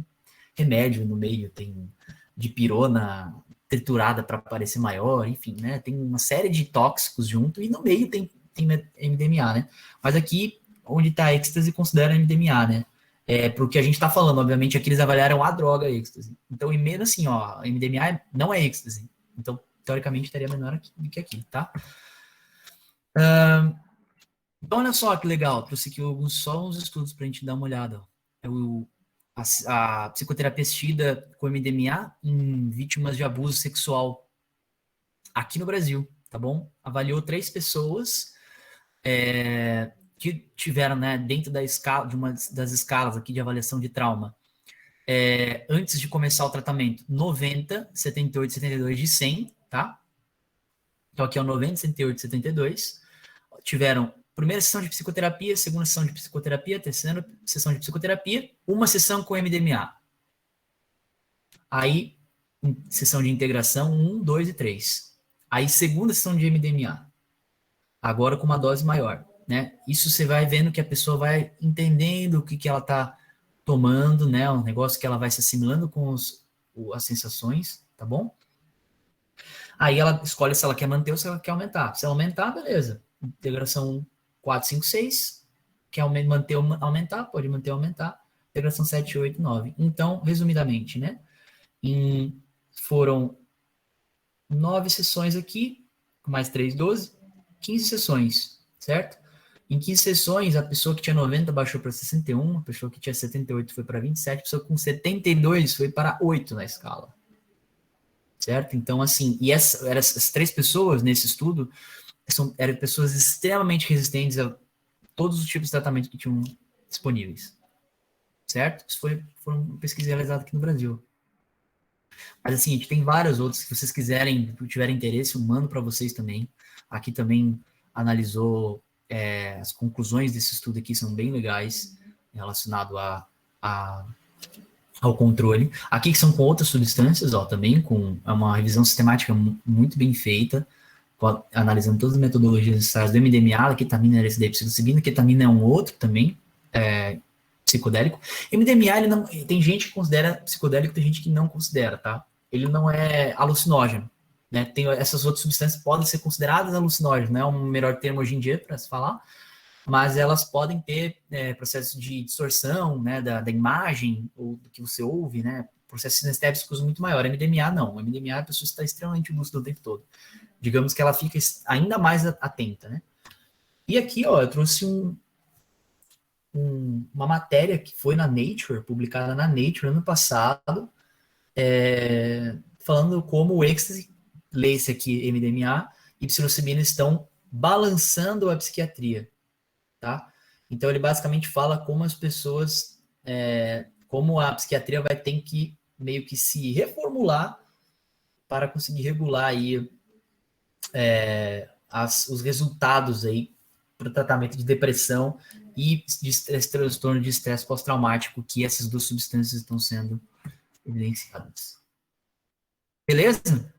remédio no meio, tem dipirona triturada para parecer maior, enfim, né? Tem uma série de tóxicos junto e no meio tem MDMA, né? Mas aqui, onde tá êxtase, considera MDMA, né? Porque a gente tá falando, obviamente, aqui eles avaliaram a droga êxtase. Então, e mesmo assim, ó, MDMA não é êxtase. Então, teoricamente, estaria menor do que aqui, tá? Então, olha só que legal. Trouxe aqui só uns estudos pra gente dar uma olhada. A psicoterapia assistida com MDMA em vítimas de abuso sexual aqui no Brasil, tá bom? Avaliou 3 pessoas que tiveram, né, dentro da escala, de uma das escalas aqui de avaliação de trauma, antes de começar o tratamento, 90, 78, 72 de 100, tá? Então aqui é o 90, 78, 72. Tiveram primeira sessão de psicoterapia, segunda sessão de psicoterapia, terceira sessão de psicoterapia, uma sessão com MDMA. Aí, sessão de integração 1, 2 e 3. Aí, segunda sessão de MDMA. Agora com uma dose maior, né? Isso você vai vendo que a pessoa vai entendendo o que ela está tomando, né? Um negócio que ela vai se assimilando com as sensações, tá bom? Aí ela escolhe se ela quer manter ou se ela quer aumentar. Se ela aumentar, beleza. Integração 4, 5, 6. Quer manter ou aumentar? Pode manter ou aumentar. Integração 7, 8, 9. Então, resumidamente, né? Foram 9 sessões aqui, mais 3, 12. 15 sessões, certo? Em 15 sessões, a pessoa que tinha 90 baixou para 61, a pessoa que tinha 78 foi para 27, a pessoa com 72 foi para 8 na escala. Certo? Então, assim, e essas 3 pessoas nesse estudo eram pessoas extremamente resistentes a todos os tipos de tratamento que tinham disponíveis. Certo? Isso foi uma pesquisa realizada aqui no Brasil. Mas, assim, a gente tem várias outras, se vocês quiserem, tiverem interesse, eu mando para vocês também. Aqui também analisou as conclusões desse estudo aqui, são bem legais, relacionado ao controle. Aqui que são com outras substâncias, ó, também com uma revisão sistemática muito bem feita, analisando todas as metodologias necessárias do MDMA, ketamina, LSD, psilocibina. Ketamina é um outro também, psicodélico. MDMA, ele não, tem gente que considera psicodélico, tem gente que não considera, tá? Ele não é alucinógeno, né? Tem essas outras substâncias que podem ser consideradas alucinógenas, não é um melhor termo hoje em dia para se falar, mas elas podem ter processos de distorção, né, da imagem ou do que você ouve, né, processos sinestésicos muito maiores. MDMA não. MDMA a pessoa está extremamente lúcida o tempo todo. Digamos que ela fica ainda mais atenta, né? E aqui, ó, eu trouxe uma matéria que foi na Nature, publicada na Nature ano passado, falando como o êxtase, lê-se aqui MDMA e psilocibina estão balançando a psiquiatria, tá? Então ele basicamente fala como as pessoas, como a psiquiatria vai ter que meio que se reformular para conseguir regular aí os resultados aí para o tratamento de depressão e esse transtorno de estresse pós-traumático, que essas duas substâncias estão sendo evidenciadas. Beleza?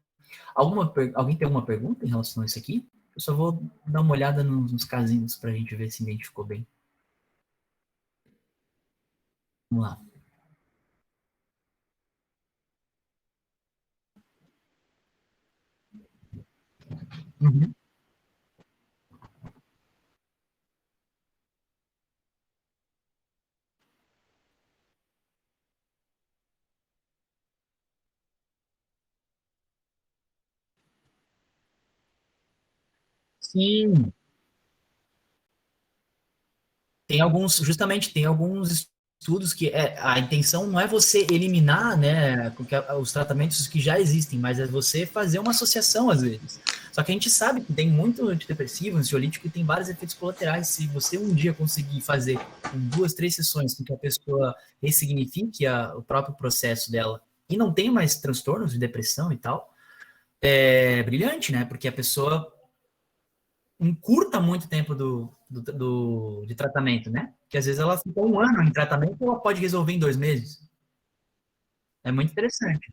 Alguém tem alguma pergunta em relação a isso aqui? Eu só vou dar uma olhada nos casinhos para a gente ver se identificou bem. Vamos lá. Uhum. Sim, tem alguns estudos que a intenção não é você eliminar, né, os tratamentos que já existem, mas é você fazer uma associação às vezes. Só que a gente sabe que tem muito antidepressivo, ansiolítico e tem vários efeitos colaterais. Se você um dia conseguir fazer com 2, 3 sessões com que a pessoa ressignifique o próprio processo dela e não tenha mais transtornos de depressão e tal, é brilhante, né? Porque a pessoa encurta muito tempo de tratamento, né? Que às vezes ela fica um ano em tratamento e ela pode resolver em 2 meses. É muito interessante.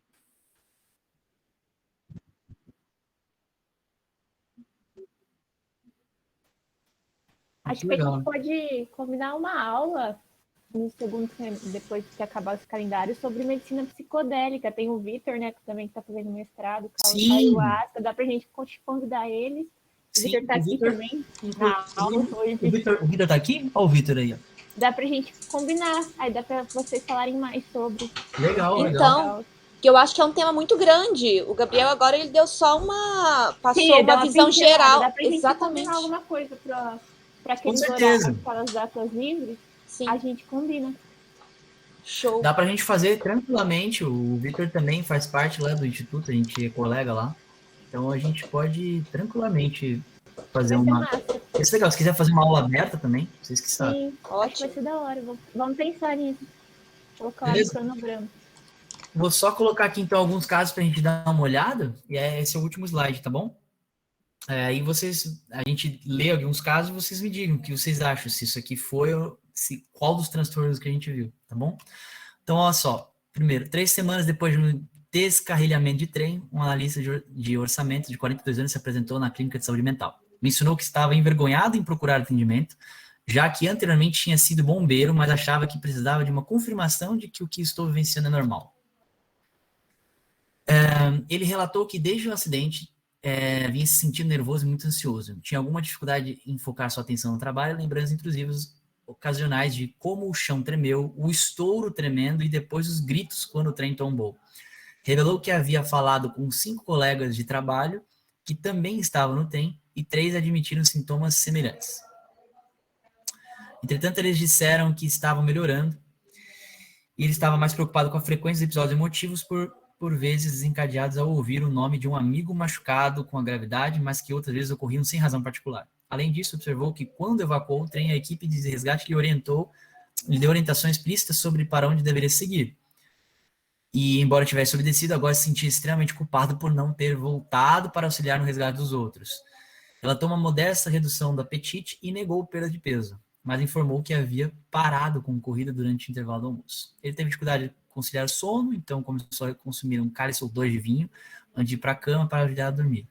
Acho Muito que a gente legal. pode combinar uma aula no segundo, depois que acabar os calendários, sobre medicina psicodélica. Tem o Vitor, né, que também está fazendo mestrado, Sim, ayahuasca. Dá pra gente convidar eles. O sim, Vitor tá o aqui Vitor, também na aula inclusive, hoje. O Vitor tá aqui? Olha o Vitor aí, ó. Dá pra gente combinar. Aí dá pra vocês falarem mais sobre. Legal, legal. Então, que eu acho que é um tema muito grande. O Gabriel agora ele deu só passou uma visão geral. Dá pra gente Exatamente. combinar alguma coisa para aqueles certeza. horários, aquelas datas livres. Sim. A gente combina. Show. Dá pra gente fazer tranquilamente. O Vitor também faz parte lá do instituto, a gente é colega lá. Então a gente pode tranquilamente fazer Vai ser uma. massa. Isso é legal, se quiser fazer uma aula aberta também, vocês que sabem. Sim, acho que vai ser da hora. Vamos pensar nisso. Colocar lá no cronograma. Vou só colocar aqui então alguns casos para a gente dar uma olhada, e esse é o último slide, tá bom? Aí a gente lê alguns casos e vocês me digam o que vocês acham, se isso aqui foi, qual dos transtornos que a gente viu, tá bom? Então, olha só, primeiro, 3 semanas depois de um descarrilhamento de trem, um analista de orçamento de 42 anos se apresentou na clínica de saúde mental. Mencionou que estava envergonhado em procurar atendimento, já que anteriormente tinha sido bombeiro, mas achava que precisava de uma confirmação de que o que estou vivenciando é normal. Ele relatou que desde o acidente vinha se sentindo nervoso e muito ansioso. Tinha alguma dificuldade em focar sua atenção no trabalho, lembranças intrusivas ocasionais de como o chão tremeu, o estouro tremendo e depois os gritos quando o trem tombou. Revelou que havia falado com 5 colegas de trabalho que também estavam no trem e 3 admitiram sintomas semelhantes. Entretanto, eles disseram que estavam melhorando e ele estava mais preocupado com a frequência dos episódios emotivos por vezes desencadeados ao ouvir o nome de um amigo machucado com a gravidade, mas que outras vezes ocorriam sem razão particular. Além disso, observou que quando evacuou o trem, a equipe de resgate lhe deu orientações explícitas sobre para onde deveria seguir. E, embora tivesse obedecido, agora se sentia extremamente culpado por não ter voltado para auxiliar no resgate dos outros. Relatou uma modesta redução do apetite e negou perda de peso, mas informou que havia parado com corrida durante o intervalo do almoço. Ele teve dificuldade de conciliar sono, então começou a consumir um cálice ou 2 de vinho antes de ir para a cama para ajudar a dormir.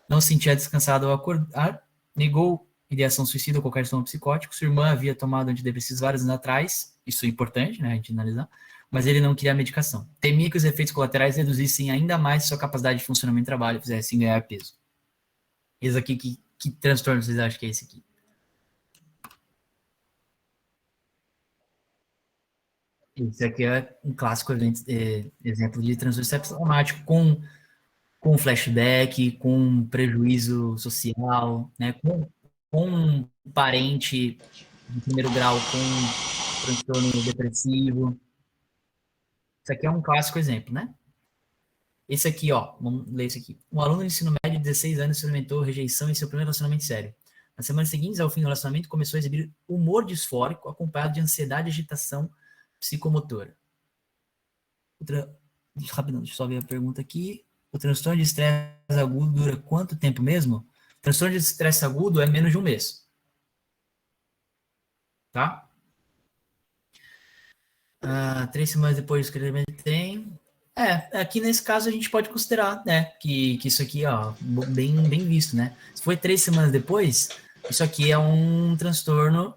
Não se sentia descansado ao acordar, negou ideação suicida ou qualquer sintoma psicótico. Sua irmã havia tomado antidepressivos vários anos atrás, isso é importante, né, a gente analisar, mas ele não queria a medicação. Temia que os efeitos colaterais reduzissem ainda mais sua capacidade de funcionamento em trabalho e fizessem ganhar peso. Esse aqui, que transtorno vocês acham que é esse aqui? Esse aqui é um clássico exemplo de transtorno psicossomático com flashback, com prejuízo social, né, com um parente de primeiro grau com transtorno depressivo. Isso aqui é um clássico exemplo, né? Esse aqui, ó, vamos ler isso aqui. Um aluno de ensino médio de 16 anos experimentou rejeição em seu primeiro relacionamento sério. Nas semanas seguintes ao fim do relacionamento, começou a exibir humor disfórico acompanhado de ansiedade e agitação psicomotora. Rapidão, deixa eu só ver a pergunta aqui. O transtorno de estresse agudo dura quanto tempo mesmo? O transtorno de estresse agudo é menos de um mês. tá? 3 semanas depois do escrevimento tem. Aqui nesse caso a gente pode considerar, né, que isso aqui, ó, bem visto, né? Se foi 3 semanas depois, isso aqui é um transtorno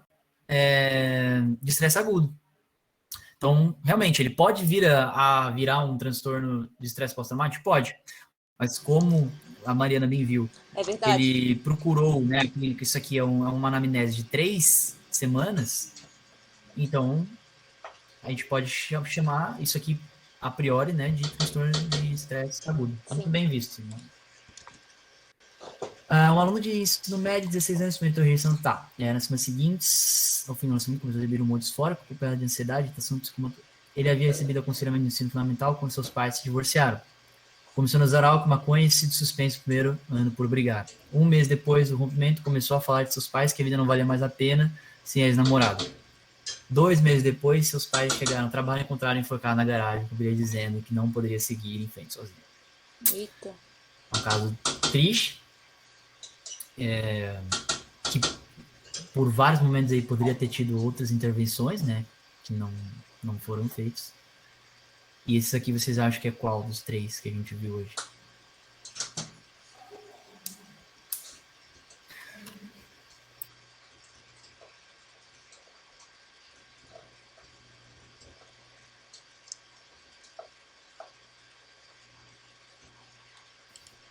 de estresse agudo. Então, realmente, ele pode vir a virar um transtorno de estresse pós-traumático? Pode. Mas como a Mariana bem viu, É verdade. ele procurou, né, que isso aqui é uma anamnese de 3 semanas, então a gente pode chamar isso aqui, a priori, né, de transtorno de estresse agudo. Tá muito bem visto. Né? Um aluno de ensino médio, 16 anos, experimentou rejeição, tá. Nas semanas seguintes, ao fim do lançamento, começou a receber um monte disfórico, acompanhado de ansiedade, irritação psicomotora. Ele havia recebido aconselhamento no ensino fundamental quando seus pais se divorciaram. Começou a usar álcool, maconha e sido suspenso no primeiro ano por brigar. 1 mês depois do rompimento, começou a falar de seus pais que a vida não valia mais a pena sem a ex-namorada. 2 meses depois, seus pais chegaram ao trabalho e encontraram enforcado na garagem, com bilhete dizendo que não poderia seguir em frente sozinho. Eita. Um caso triste, que por vários momentos aí poderia ter tido outras intervenções, né, que não foram feitas. E esse aqui vocês acham que é qual dos 3 que a gente viu hoje?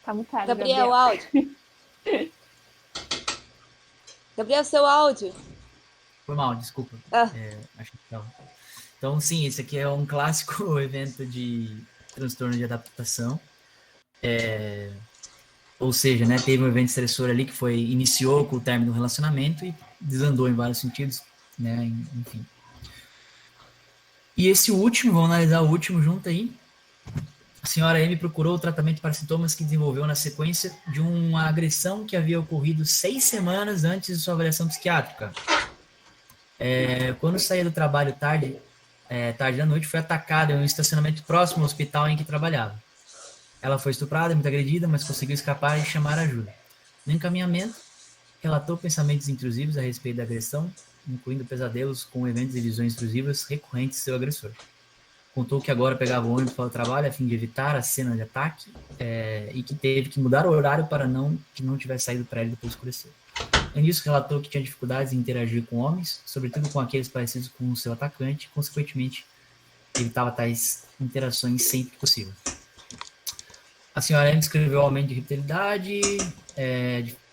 Tá mutado, Gabriel, áudio. Gabriel, seu áudio. Foi mal, desculpa. Acho que não. Então, sim, esse aqui é um clássico evento de transtorno de adaptação. Ou seja, né, teve um evento estressor ali que iniciou com o término do relacionamento e desandou em vários sentidos, né, enfim. E esse último, vamos analisar o último junto aí. A senhora M procurou o tratamento para sintomas que desenvolveu na sequência de uma agressão que havia ocorrido 6 semanas antes de sua avaliação psiquiátrica. Quando saía do trabalho tarde da noite, foi atacada em um estacionamento próximo ao hospital em que trabalhava. Ela foi estuprada, muito agredida, mas conseguiu escapar e chamar ajuda. No encaminhamento, relatou pensamentos intrusivos a respeito da agressão, incluindo pesadelos com eventos e visões intrusivas recorrentes de seu agressor. Contou que agora pegava o ônibus para o trabalho a fim de evitar a cena de ataque e que teve que mudar o horário para que não tivesse saído do prédio depois de escurecer. Além disso, relatou que tinha dificuldades em interagir com homens, sobretudo com aqueles parecidos com o seu atacante, e, consequentemente, evitava tais interações sempre que possível. A senhora M descreveu aumento de irritabilidade,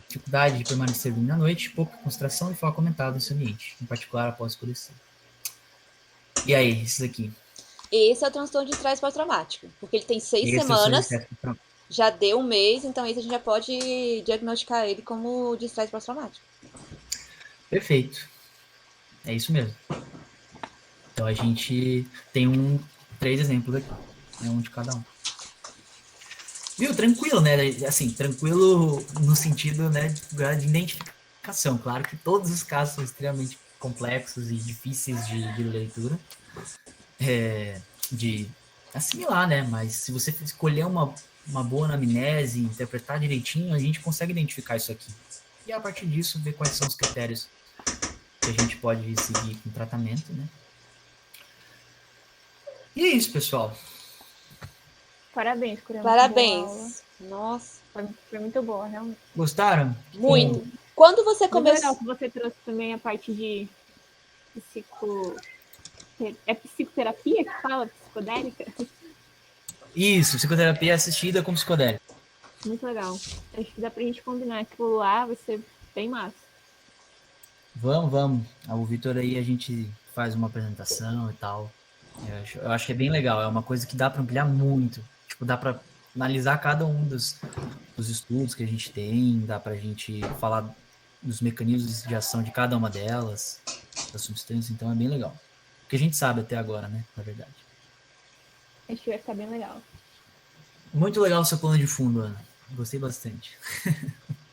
dificuldade de permanecer dormindo à noite, pouca concentração e foco aumentado nesse ambiente, em particular após escurecer. E aí, esses aqui? Esse é o transtorno de estresse pós-traumático, porque ele tem 6 semanas, já deu 1 mês, então esse a gente já pode diagnosticar ele como de estresse pós-traumático. Perfeito. É isso mesmo. Então a gente tem 3 exemplos aqui, né, um de cada um. Viu? Tranquilo, né? Assim, tranquilo no sentido, né, de identificação. Claro que todos os casos são extremamente complexos e difíceis de leitura. De assimilar, né? Mas se você escolher uma boa anamnese, interpretar direitinho, a gente consegue identificar isso aqui. E a partir disso, ver quais são os critérios que a gente pode seguir com o tratamento, né? E é isso, pessoal. Parabéns, Cura. Parabéns. Nossa. Foi muito boa, realmente. Gostaram? Muito. Quando você Muito começou... legal que você trouxe também a parte de psicoterapia que fala? Psicodélica? Isso, psicoterapia assistida com psicodélica. Muito legal. Acho que dá pra gente combinar que lá vai ser bem massa. Vamos. O Vitor aí, a gente faz uma apresentação e tal. Eu acho que é bem legal. É uma coisa que dá pra ampliar muito. Tipo, dá pra analisar cada um dos estudos que a gente tem, dá pra gente falar dos mecanismos de ação de cada uma delas, das substâncias, então é bem legal. O que a gente sabe até agora, né, na verdade. Acho que vai ficar bem legal. Muito legal o seu plano de fundo, Ana. Gostei bastante.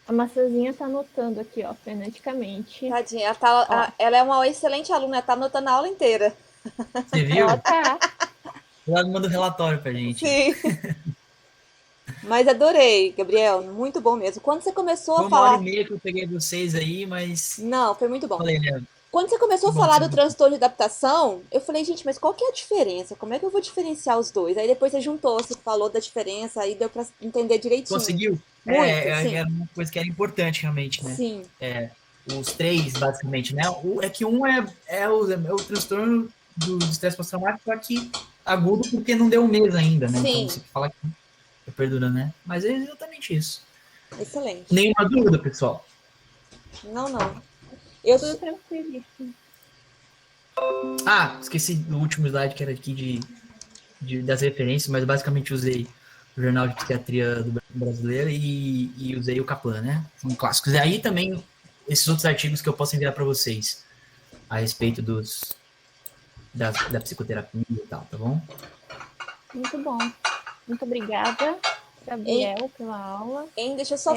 A maçãzinha tá anotando aqui, ó, freneticamente. Tadinha, ela é uma excelente aluna, ela tá anotando a aula inteira. Você viu? Ela tá. Ela manda um relatório pra gente. Sim. Mas adorei, Gabriel, muito bom mesmo. Quando você começou Foi a falar... Foi 1 hora e meia que eu peguei vocês aí, mas... Não, foi muito bom. Falei, né? Quando você começou a falar do transtorno de adaptação, eu falei, gente, mas qual que é a diferença? Como é que eu vou diferenciar os dois? Aí depois você juntou, você falou da diferença, aí deu pra entender direitinho. Conseguiu? Muito, sim. Era uma coisa que era importante, realmente, né? Sim. Os três, basicamente, né? É que um é o transtorno do estresse pós-traumático, só que agudo porque não deu um mês ainda, né? Sim. Então você fala que tá perdurando, né? Mas é exatamente isso. Excelente. Nenhuma dúvida, pessoal? Não. Tudo tranquilo. Esqueci do último slide que era aqui das referências, mas basicamente usei o Jornal de Psiquiatria do Brasileiro e usei o Kaplan, né? São clássicos. E aí também esses outros artigos que eu posso enviar para vocês a respeito da psicoterapia e tal, tá bom? Muito bom. Muito obrigada, Gabriel, pela aula. Deixa eu só